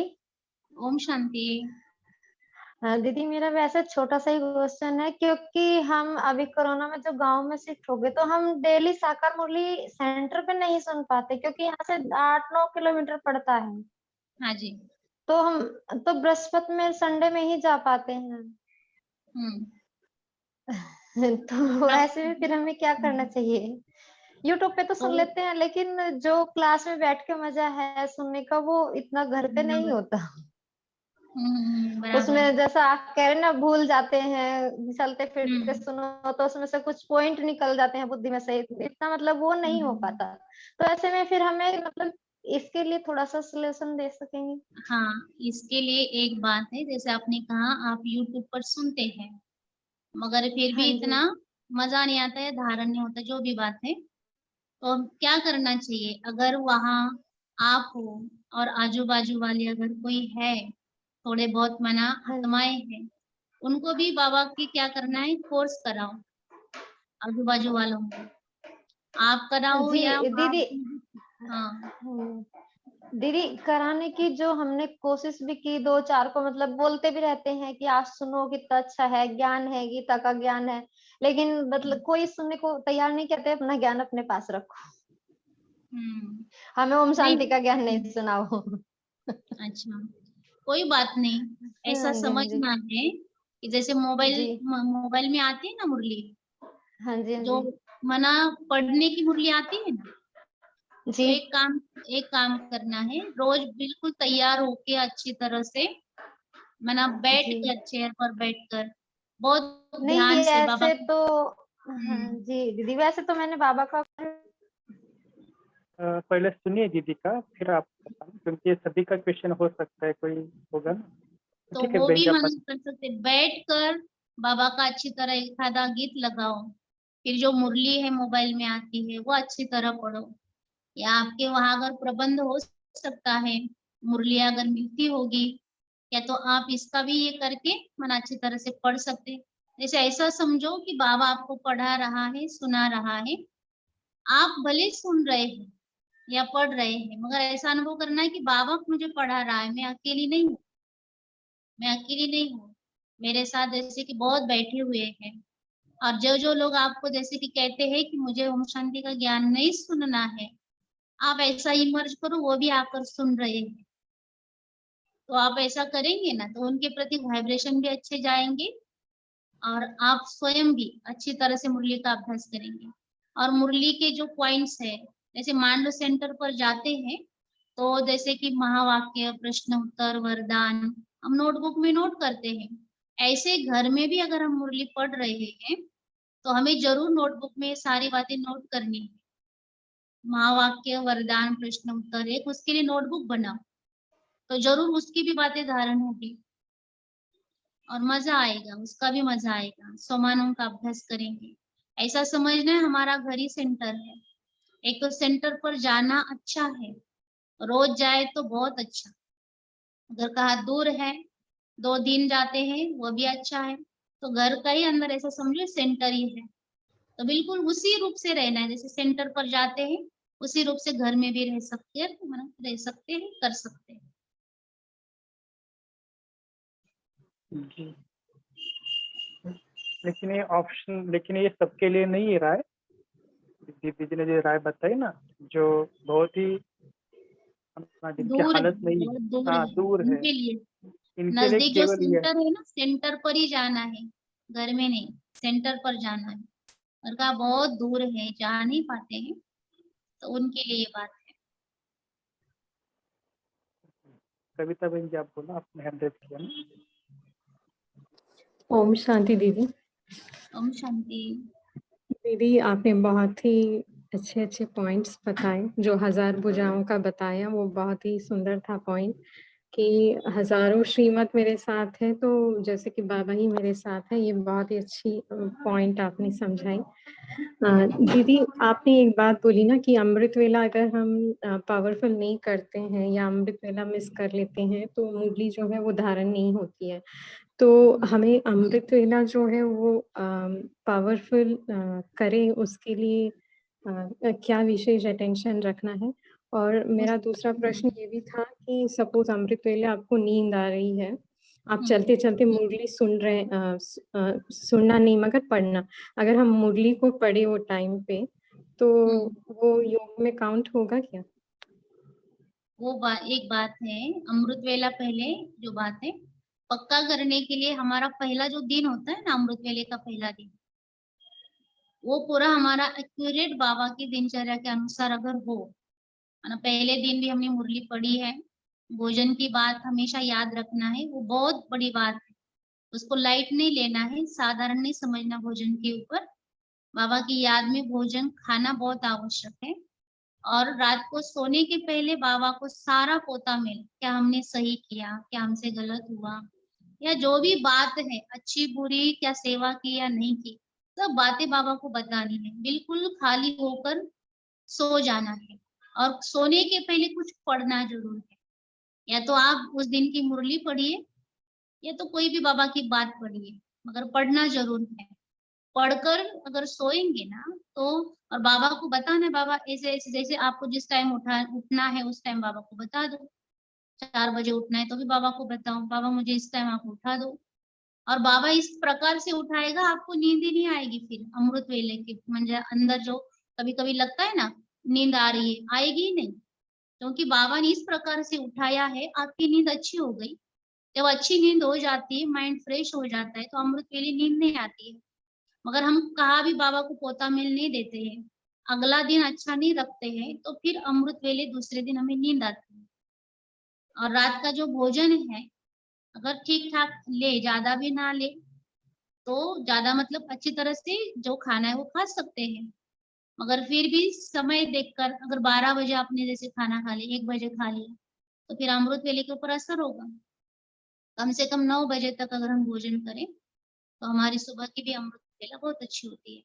ओम शांति। दीदी मेरा वैसे छोटा सा ही क्वेश्चन है, क्योंकि हम अभी कोरोना में जो गांव में शिफ्ट हो गए तो हम डेली साकार मुरली सेंटर पे नहीं सुन पाते, क्योंकि यहाँ से 8-9 किलोमीटर पड़ता है। हाँ जी। तो हम तो बृहस्पति में संडे में ही जा पाते हैं। तो ऐसे में फिर हमें क्या करना चाहिए? यूट्यूब पे तो सुन तो लेते हैं, लेकिन जो क्लास में बैठ के मजा है सुनने का वो इतना घर पे नहीं होता। बराबर। उसमें जैसा आप कह रहे ना, भूल जाते हैं, चलते फिरते हम्म, सुनो तो उसमें से कुछ पॉइंट निकल जाते हैं बुद्धि में से, इतना मतलब वो नहीं हो पाता। तो ऐसे में फिर हमें मतलब इसके लिए थोड़ा सा सॉल्यूशन दे सकेंगे? हाँ, इसके लिए एक बात है, जैसे आपने कहा आप YouTube पर सुनते हैं मगर फिर हाँ भी जी। इतना मजा नहीं आता है, धारण नहीं होता, जो भी बात है। तो अब क्या करना चाहिए, अगर वहाँ आप हो और आजू बाजू वाले अगर कोई है, थोड़े बहुत मना हाँ आत्माएं हैं, उनको भी बाबा की क्या करना है, फोर्स कराओ। आजू बाजू वालों को आप कराओ जी या दीदी। आप। हाँ। दीदी कराने की जो हमने कोशिश भी की, 2-4 को मतलब बोलते भी रहते हैं कि आज सुनो कितना अच्छा है, ज्ञान है, गीता का ज्ञान है, लेकिन मतलब कोई सुनने को तैयार नहीं, कहते अपना ज्ञान अपने पास रखो, हम्म। हमें ओम नहीं। शांति का ज्ञान नहीं सुनाओ। अच्छा, कोई बात नहीं। ऐसा हाँ जी। हाँ जी। समझना है कि जैसे मोबाइल जी। मोबाइल में आती है ना मुरली, हाँ जी। हाँ जो जी। मना पढ़ने की मुरली आती है ना, जी। तो एक काम करना है, रोज बिल्कुल तैयार होके अच्छी तरह से मना बैठ जी। कर चेयर पर बैठकर बहुत नहीं ध्यान से बाबा ऐसे की। तो, हाँ जी दीदी, वैसे तो मैंने बाबा का पहले सुनिए दीदी का, फिर आप बताएं, क्योंकि ये सभी का क्वेश्चन हो सकता है, कोई होगा ना। तो ठीक है वो बहन भी जी आप मना कर सकते, बैठ कर बाबा का अच्छी तरह एक आधा गीत लगाओ, फिर जो मुरली है मोबाइल में आती है वो अच्छी तरह पढ़ो, या आपके वहां अगर प्रबंध हो सकता है, मुरली अगर मिलती होगी, या तो आप इसका भी ये करके मन अच्छी तरह से पढ़ सकते हैं। जैसे ऐसा समझो कि बाबा आपको पढ़ा रहा है, सुना रहा है, आप भले सुन रहे हैं या पढ़ रहे हैं, मगर ऐसा अनुभव करना है कि बाबा मुझे पढ़ा रहा है, मैं अकेली नहीं हूँ, मैं अकेली नहीं हूँ, मेरे साथ जैसे कि बहुत बैठे हुए हैं। और जो जो लोग आपको जैसे कि कहते हैं कि मुझे ओम शांति का ज्ञान नहीं सुनना है, आप ऐसा इमर्ज करो वो भी आकर सुन रहे हैं। तो आप ऐसा करेंगे ना तो उनके प्रति वाइब्रेशन भी अच्छे जाएंगे, और आप स्वयं भी अच्छी तरह से मुरली का अभ्यास करेंगे। और मुरली के जो पॉइंट्स है, जैसे मान लो सेंटर पर जाते हैं तो जैसे कि महावाक्य, प्रश्न उत्तर, वरदान हम नोटबुक में नोट करते हैं, ऐसे घर में भी अगर हम मुरली पढ़ रहे हैं तो हमें जरूर नोटबुक में सारी बातें नोट करनी है। महावाक्य, वरदान, प्रश्न उत्तर, एक उसके लिए नोटबुक बनाओ, तो जरूर उसकी भी बातें धारण होगी और मजा आएगा, उसका भी मजा आएगा। सोमानों का अभ्यास करेंगे। ऐसा समझना है हमारा घर ही सेंटर है। एक तो सेंटर पर जाना अच्छा है, रोज जाए तो बहुत अच्छा। अगर कहा दूर है, 2 दिन जाते हैं, वो भी अच्छा है। तो घर का ही अंदर ऐसा समझो सेंटर ही है, तो बिल्कुल उसी रूप से रहना है। जैसे सेंटर पर जाते हैं, उसी रूप से घर में भी रह सकते हैं, रह सकते हैं, कर सकते हैं। जी, लेकिन ये सबके लिए नहीं है राय। दीदी जी ने जो राय बताई ना, जो बहुत ही जिनकी दूर है, हालत नहीं है, बहुत दूर हाँ है दूर है, उनके लिए। इनके लिए नजदीक जो केवल ये सेंटर है ना, सेंटर पर ही जाना है, घर में नहीं, सेंटर पर जाना है। घर का बहुत दूर है, जा नहीं पाते हैं, तो उनके लिए ये बात है। कविता बहन जी, आप बोला, आपने हैंड रेज किया ना। ओम शांति दीदी। ओम शांति। दीदी आपने बहुत ही अच्छे पॉइंट्स बताए। जो 1000 भुजाओं का बताया वो बहुत ही सुंदर था पॉइंट, कि हजारों श्रीमत मेरे साथ है तो जैसे कि बाबा ही मेरे साथ है। ये बहुत ही अच्छी पॉइंट आपने समझाई। दीदी आपने एक बात बोली ना कि अमृत वेला अगर हम पावरफुल नहीं करते हैं या अमृत वेला मिस कर लेते हैं तो मुरली जो है वो धारण नहीं होती है। तो हमें अमृत वेला जो है वो पावरफुल करें, उसके लिए क्या विशेष अटेंशन रखना है? और मेरा दूसरा प्रश्न ये भी था कि सपोज अमृत वेले आपको नींद आ रही है, आप चलते चलते मुरली सुन रहे हैं, सुनना नहीं मगर पढ़ना। अगर हम मुरली को पढ़े वो टाइम पे तो वो योग में काउंट होगा क्या? वो एक बात है, अमृत वेला पहले जो बात है पक्का करने के लिए, हमारा पहला जो दिन होता है ना, अमृत वेले का पहला दिन, वो पूरा हमारा एक्यूरेट बाबा की दिनचर्या के अनुसार अगर हो, है ना, पहले दिन भी हमने मुरली पढ़ी है, भोजन की बात हमेशा याद रखना है, वो बहुत बड़ी बात है। उसको लाइट नहीं लेना है, साधारण नहीं समझना भोजन के ऊपर। बाबा की याद में भोजन खाना बहुत आवश्यक है। और रात को सोने के पहले बाबा को सारा पोता मिल, क्या हमने सही किया, क्या हमसे गलत हुआ, या जो भी बात है अच्छी बुरी, क्या सेवा की या नहीं की, सब बातें बाबा को बतानी है। बिल्कुल खाली होकर सो जाना है। और सोने के पहले कुछ पढ़ना जरूर है, या तो आप उस दिन की मुरली पढ़िए या तो कोई भी बाबा की बात पढ़िए, मगर पढ़ना जरूर है। पढ़कर अगर सोएंगे ना, तो और बाबा को बताना है, बाबा ऐसे ऐसे, जैसे आपको जिस टाइम उठना है उस टाइम बाबा को बता दो। 4 बजे उठना है तो भी बाबा को बताओ, बाबा मुझे इस टाइम आप उठा दो। और बाबा इस प्रकार से उठाएगा, आपको नींद ही नहीं आएगी। फिर अमृत वेले के म्हणजे अंदर जो कभी कभी लगता है ना नींद आ रही है, आएगी ही नहीं, क्योंकि बाबा ने इस प्रकार से उठाया है, आपकी नींद अच्छी हो गई। जब अच्छी नींद हो जाती है, माइंड फ्रेश हो जाता है, तो अमृत वेले नींद नहीं आती है। मगर हम कहा भी बाबा को पोता मिल नहीं देते हैं, अगला दिन अच्छा नहीं रखते हैं, तो फिर अमृत वेले दूसरे दिन हमें नींद आती है। और रात का जो भोजन है, अगर ठीक ठाक ले, ज्यादा भी ना ले, तो ज्यादा मतलब अच्छी तरह से जो खाना है वो खा सकते हैं। मगर फिर भी समय देखकर, अगर 12 बजे आपने जैसे खाना खा लिया, 1 बजे खा लिया, तो फिर अमृत वेले के ऊपर असर होगा। कम से कम 9 बजे तक अगर हम भोजन करें, तो हमारी सुबह की भी अमृत वेला बहुत अच्छी होती है।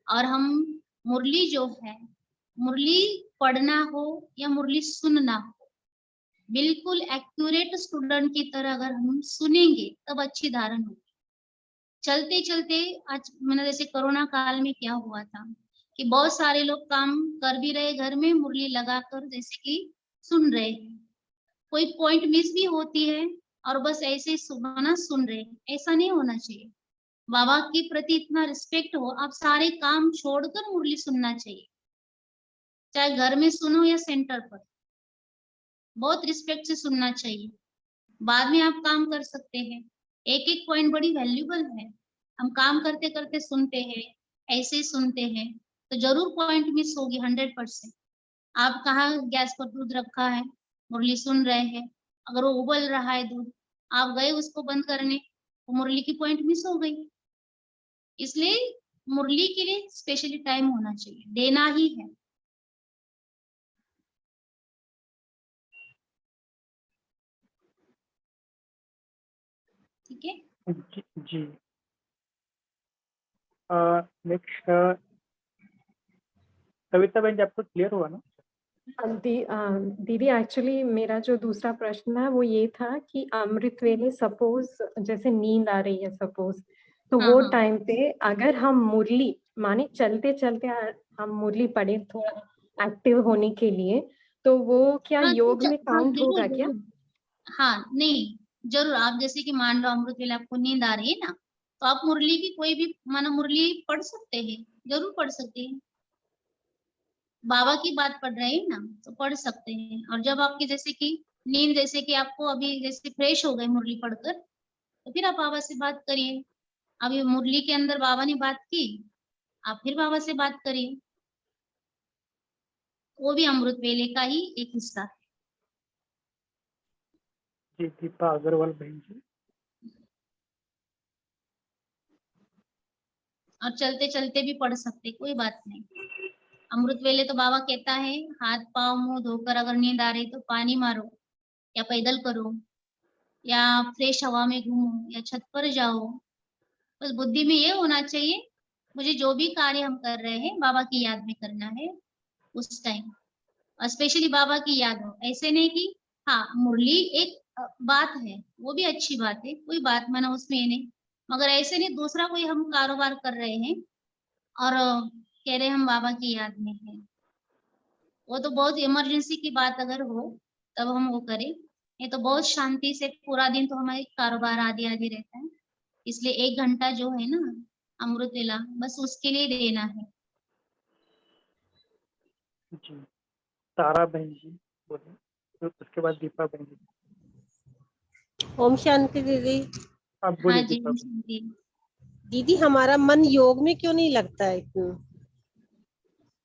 और हम मुरली जो है, मुरली पढ़ना हो या मुरली सुनना हो, बिल्कुल एक्यूरेट स्टूडेंट की तरह अगर हम सुनेंगे तब अच्छी धारण होगी। चलते चलते आज मैंने जैसे कोरोना काल में क्या हुआ था कि बहुत सारे लोग काम कर भी रहे घर में, मुरली लगाकर जैसे कि सुन रहे हैं, कोई पॉइंट मिस भी होती है और बस ऐसे ही सुना सुन रहे हैं, ऐसा नहीं होना चाहिए। बाबा के प्रति इतना रिस्पेक्ट हो, आप सारे काम छोड़कर मुरली सुनना चाहिए, चाहे घर में सुनो या सेंटर पर, बहुत रिस्पेक्ट से सुनना चाहिए। बाद में आप काम कर सकते हैं। एक एक पॉइंट बड़ी वैल्यूबल है। हम काम करते करते सुनते हैं, ऐसे ही सुनते हैं, तो जरूर पॉइंट मिस होगी 100%। आप कहाँ गैस पर दूध रखा है, मुरली सुन रहे हैं, अगर वो उबल रहा है दूध, आप गए उसको बंद करने, तो मुरली की पॉइंट मिस हो गई। इसलिए मुरली के लिए स्पेशली टाइम होना चाहिए, देना ही है। ठीक है। जी। नेक्स्ट कविता बहन जी, आपको क्लियर हुआ ना? दीदी एक्चुअली मेरा जो दूसरा प्रश्न है वो ये था कि अमृत वेले सपोज जैसे नींद आ रही है सपोज, तो हाँ, वो हाँ। टाइम पे अगर हम मुरली माने चलते चलते हम मुरली पढ़े थोड़ा एक्टिव होने के लिए, तो वो क्या हाँ, योग में हाँ, काउंट जरूर होगा क्या? जरूर। हाँ, नहीं, जरूर। आप जैसे कि मान लो अमृत वेले आपको नींद आ रही है ना, तो आप मुरली की कोई भी मानो मुरली पढ़ सकते हैं, जरूर पढ़ सकते हैं। बाबा की बात पढ़ रहे हैं ना, तो पढ़ सकते हैं। और जब आपकी जैसे कि नींद, जैसे कि आपको अभी जैसे फ्रेश हो गए मुरली पढ़कर, तो फिर आप बाबा से बात करिए। अभी मुरली के अंदर बाबा ने बात की, आप फिर बाबा से बात करिए। वो भी अमृत वेले का ही एक हिस्सा है। जी, दीपा अग्रवाल बहन जी। और चलते चलते भी पढ़ सकते, कोई बात नहीं। अमृत वेले तो बाबा कहता है हाथ पांव मुंह धोकर अगर नींद आ रही तो पानी मारो, या पैदल करो, या फ्रेश हवा में घूमो, या छत पर जाओ। बस बुद्धि में ये होना चाहिए, मुझे जो भी कार्य हम कर रहे हैं बाबा की याद में करना है उस टाइम। और स्पेशली बाबा की याद हो, ऐसे नहीं कि हाँ मुरली एक बात है, वो भी अच्छी बात है, कोई बात माना उसमें ये नहीं, मगर ऐसे नहीं दूसरा कोई हम कारोबार कर रहे हैं और कह रहे हम बाबा की याद में है। वो तो बहुत इमरजेंसी की बात अगर हो तब हम वो करें। ये तो बहुत शांति से पूरा दिन तो हमारे कारोबार आदि आदि रहता है, इसलिए 1 घंटा जो है ना अमृत वेला, बस उसके लिए देना है। जी, तारा बहन जी बोले, तो उसके बाद दीपा बहन जी। ओम शांति दीदी। आप हाँ बोलिए जी, दीपा बहन। शांति। दीदी हमारा मन योग में क्यों नहीं लगता है इतना?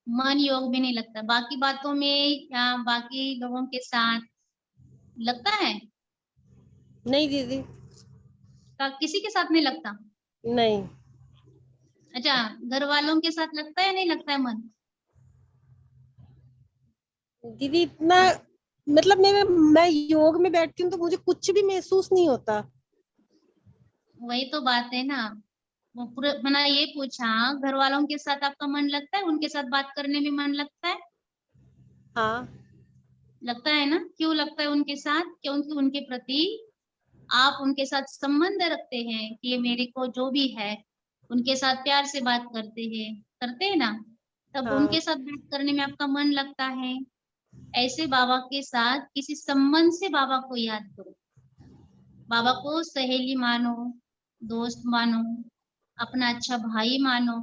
मन योग में नहीं लगता, बाकी बातों में या बाकी लोगों के साथ लगता है? नहीं दीदी, किसी के साथ नहीं लगता? नहीं अच्छा, घर वालों के साथ लगता है या नहीं लगता है मन? दीदी, इतना मतलब मैं योग में बैठती हूँ तो मुझे कुछ भी महसूस नहीं होता। वही तो बात है ना। वो पूरा मैंने ये पूछा, घर वालों के साथ आपका मन लगता है, उनके साथ बात करने में मन लगता है? हाँ लगता है ना। क्यों लगता है उनके साथ? क्योंकि उनके प्रति आप उनके साथ संबंध रखते हैं कि ये मेरे को जो भी है उनके साथ प्यार से बात करते हैं ना, तब हाँ उनके साथ बात करने में आपका मन लगता है। ऐसे बाबा के साथ किसी संबंध से बाबा को याद करो, बाबा को सहेली मानो, दोस्त मानो, अपना अच्छा भाई मानो,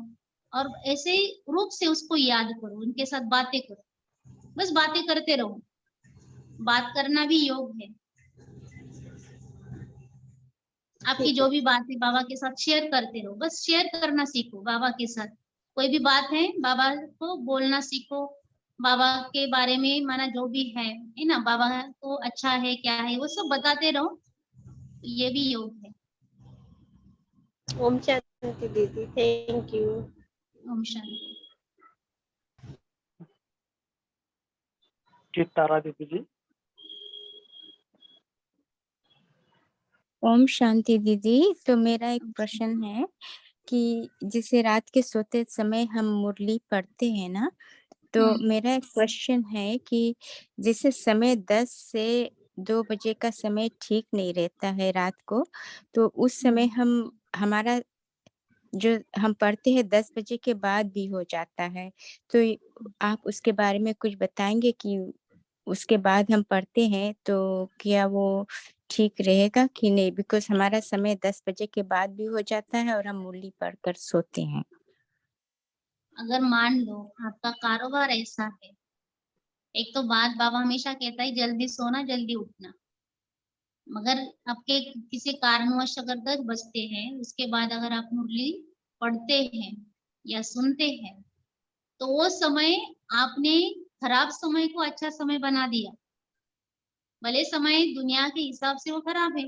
और ऐसे रूप से उसको याद करो, उनके साथ बातें करो, बस बातें करते रहो। बात करना भी योग है। आपकी ठीक है। जो भी बात है बाबा के साथ शेयर करते रहो, बस शेयर करना सीखो बाबा के साथ। कोई भी बात है बाबा को बोलना सीखो, बाबा के बारे में माना जो भी है ना, बाबा को अच्छा है क्या है वो सब बताते रहो, तो ये भी योग है। ओम शांति दीदी, थैंक यू। ओम शांति। जी, तारा दीदी जी। ओम शांति दीदी। तो मेरा एक प्रश्न है कि जैसे रात के सोते समय हम मुरली पढ़ते हैं ना, तो मेरा एक क्वेश्चन है कि जैसे समय 10 से 2 बजे का समय ठीक नहीं रहता है रात को, तो उस समय हमारा जो हम पढ़ते हैं 10 बजे के बाद भी हो जाता है। तो आप उसके बारे में कुछ बताएँगे कि उसके बाद हम पढ़ते हैं तो क्या वो ठीक रहेगा कि नहीं? बिकॉज़ हमारा समय 10 बजे के बाद भी हो जाता है और हम मुरली पढ़कर सोते हैं। अगर मान लो आपका कारोबार ऐसा है, एक तो बात बाबा हमेशा कहता है जल्दी सोना जल्दी उठना, मगर आपके किसी कारणवश अगर 10 बजते हैं उसके बाद अगर आप मुरली पढ़ते हैं या सुनते हैं, तो वो समय आपने खराब समय को अच्छा समय बना दिया। भले समय दुनिया के हिसाब से वो खराब है,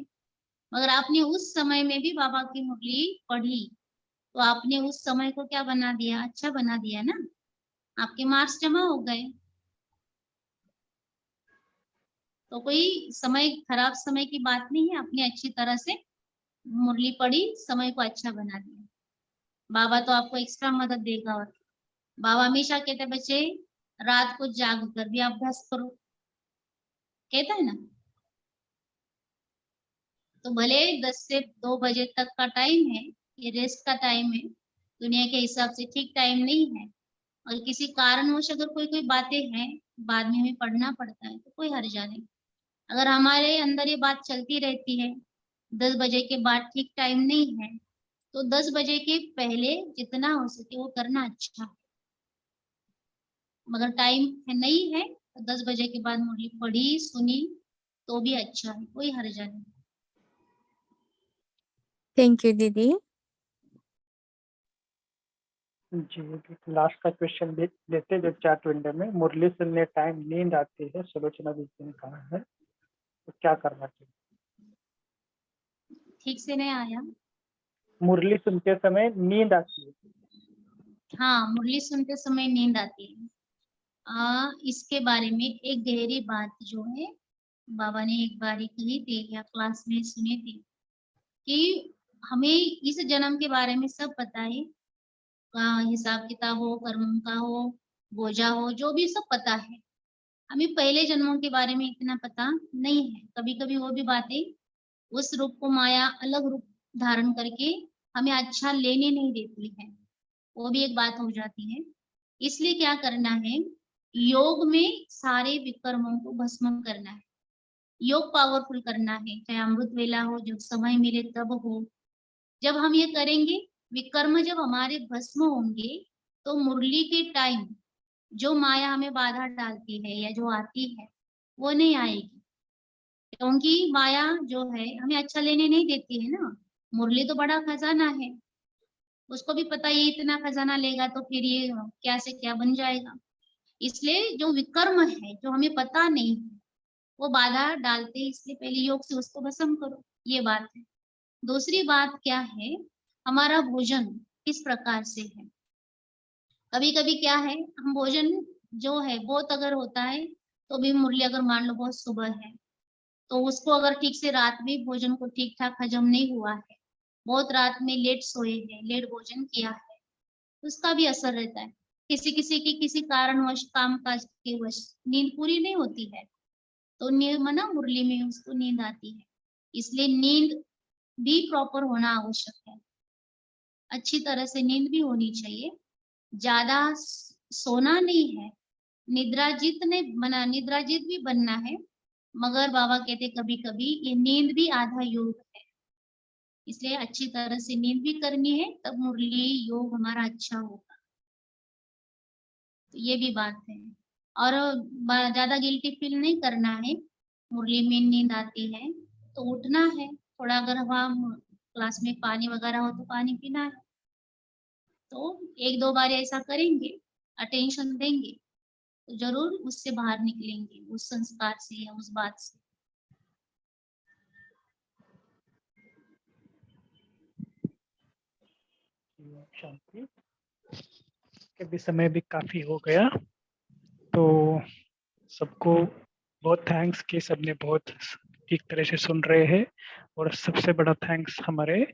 मगर आपने उस समय में भी बाबा की मुरली पढ़ी, तो आपने उस समय को क्या बना दिया? अच्छा बना दिया ना, आपके मार्क्स जमा हो गए। तो कोई समय खराब समय की बात नहीं है, आपने अच्छी तरह से मुरली पढ़ी, समय को अच्छा बना दिया। बाबा तो आपको एक्स्ट्रा मदद देगा। और बाबा हमेशा कहते हैं बच्चे रात को जाग कर भी अभ्यास करो, कहता है ना। तो भले 10 से 2 बजे तक का टाइम है, ये रेस्ट का टाइम है, दुनिया के हिसाब से ठीक टाइम नहीं है। और किसी कारणवश अगर कोई बातें हैं, बाद में हमें पढ़ना पड़ता है, तो कोई हर्जा नहीं। अगर हमारे अंदर ये बात चलती रहती है 10 बजे के बाद ठीक टाइम नहीं है, तो 10 बजे के पहले जितना हो सके वो करना अच्छा है। मगर टाइम नहीं है तो 10 बजे के बाद मुरली पढ़ी सुनी तो भी अच्छा है, कोई हर्जा नहीं। थैंक यू दीदी। जी, लास्ट का क्वेश्चन भी लेते जो चैट विंडो में। मुरली सुनने टाइम नींद आती है, सुलोचना दीदी ने कहा है, तो क्या करना चाहिए? ठीक से नहीं आया। मुरली सुनते समय नींद आती है। हाँ, मुरली सुनते समय नींद आती है। इसके बारे में एक गहरी बात जो है बाबा ने एक बार ही कही थी या क्लास में सुनी थी कि हमें इस जन्म के बारे में सब पता है। हिसाब किताब हो, कर्म का हो, बोझा हो, जो भी सब पता है। हमें पहले जन्मों के बारे में इतना पता नहीं है। कभी कभी वो भी बातें उस रूप को माया अलग रूप धारण करके हमें अच्छा लेने नहीं देती है, वो भी एक बात हो जाती है। इसलिए क्या करना है, योग में सारे विकर्मों को भस्म करना है, योग पावरफुल करना है। चाहे अमृत वेला हो, जब समय मिले तब हो। जब हम ये करेंगे, विकर्म जब हमारे भस्म होंगे, तो मुरली के टाइम जो माया हमें बाधा डालती है या जो आती है वो नहीं आएगी, क्योंकि माया जो है हमें अच्छा लेने नहीं देती है ना। मुरली तो बड़ा खजाना है, उसको भी पता ये इतना खजाना लेगा तो फिर ये क्या से क्या बन जाएगा। इसलिए जो विकर्म है जो हमें पता नहीं है वो बाधा डालते हैं, इसलिए पहले योग से उसको भस्म करो, ये बात है। दूसरी बात क्या है, हमारा भोजन किस प्रकार से है। कभी कभी क्या है, हम भोजन जो है बहुत अगर होता है तो भी मुरली अगर मान लो बहुत सुबह है तो उसको अगर ठीक से रात में भोजन को ठीक ठाक हजम नहीं हुआ है, बहुत रात में लेट सोए हैं, लेट भोजन किया है, उसका भी असर रहता है। किसी किसी की किसी कारणवश काम काज के वश नींद पूरी नहीं होती है, तो मना मुरली में उसको नींद आती है। इसलिए नींद भी प्रॉपर होना आवश्यक है, अच्छी तरह से नींद भी होनी चाहिए। ज्यादा सोना नहीं है, निद्राजित नहीं बना, निद्राजित भी बनना है। मगर बाबा कहते कभी कभी ये नींद भी आधा योग है, इसलिए अच्छी तरह से नींद भी करनी है, तब मुरली योग हमारा अच्छा होगा। तो ये भी बात है। और ज्यादा गिल्टी फील नहीं करना है। मुरली में नींद आती है तो उठना है, थोड़ा अगर हम क्लास में पानी वगैरह हो तो पानी पीना है। तो 1-2 बार ऐसा करेंगे, अटेंशन देंगे, तो जरूर उससे बाहर निकलेंगे, उस संस्कार से या उस बात से। शांति। अभी समय भी काफी हो गया, तो सबको बहुत थैंक्स कि सबने बहुत ठीक तरह से सुन रहे हैं। और सबसे बड़ा थैंक्स हमारे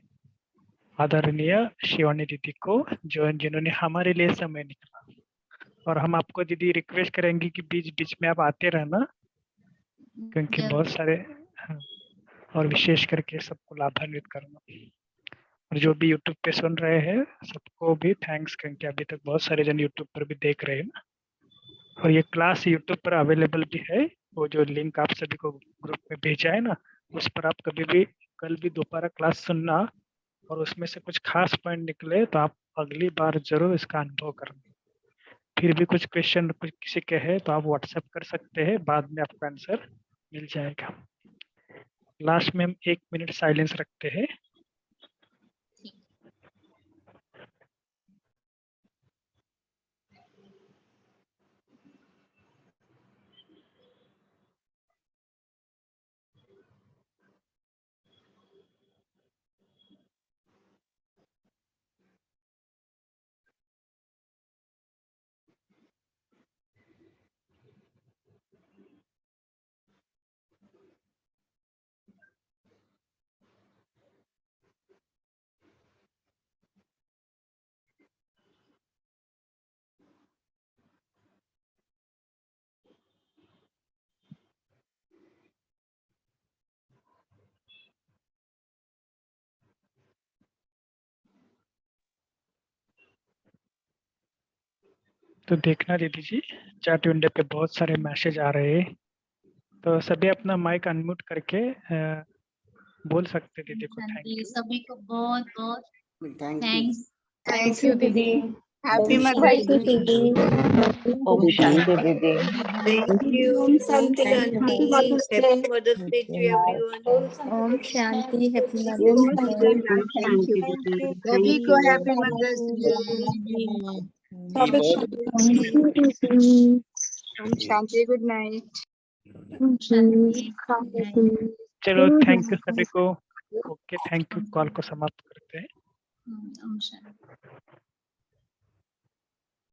आदरणीय शिवानी दीदी को, जो जिन्होंने हमारे लिए समय निकाला। और हम आपको दीदी रिक्वेस्ट करेंगे कि बीच बीच में आप आते रहना, क्योंकि बहुत सारे और विशेष करके सबको लाभान्वित करना। और जो भी यूट्यूब पे सुन रहे हैं सबको भी थैंक्स, क्योंकि अभी तक बहुत सारे जन यूट्यूब पर भी देख रहे हैं ना। और ये क्लास यूट्यूब पर अवेलेबल भी है, वो जो लिंक आप सभी को ग्रुप में भेजा है ना, उस पर आप कभी भी कल भी दोबारा क्लास सुनना, और उसमें से कुछ खास पॉइंट निकले तो आप अगली बार जरूर इसका अनुभव करना। फिर भी कुछ क्वेश्चन कुछ किसी के है तो आप व्हाट्सएप कर सकते हैं, बाद में आपको आंसर मिल जाएगा। लास्ट में हम 1 मिनट साइलेंस रखते हैं। तो देखना दीदी जी, चैट विंडो पे बहुत सारे मैसेज आ रहे हैं, तो सभी अपना माइक अनम्यूट करके बोल सकते हैं दीदी को थैंक शांति यू। सभी को बहुत बहुत thank you. Thanks. Thank you दीदी। Happy Om mother's Shanti day. Didi. Om Shanti Didi. Thank you. Om Shanti Thank you, Aunty. Didi. Happy Mother's Day to everyone. Om Shanti. Happy Om Mother's Mother's Day. Day। Thank you. सभी को happy mother's day. Happy Om Shanti, good night. शांति चलो thank you सभी को। Okay thank you, call को समाप्त करते हैं। ओम शांति।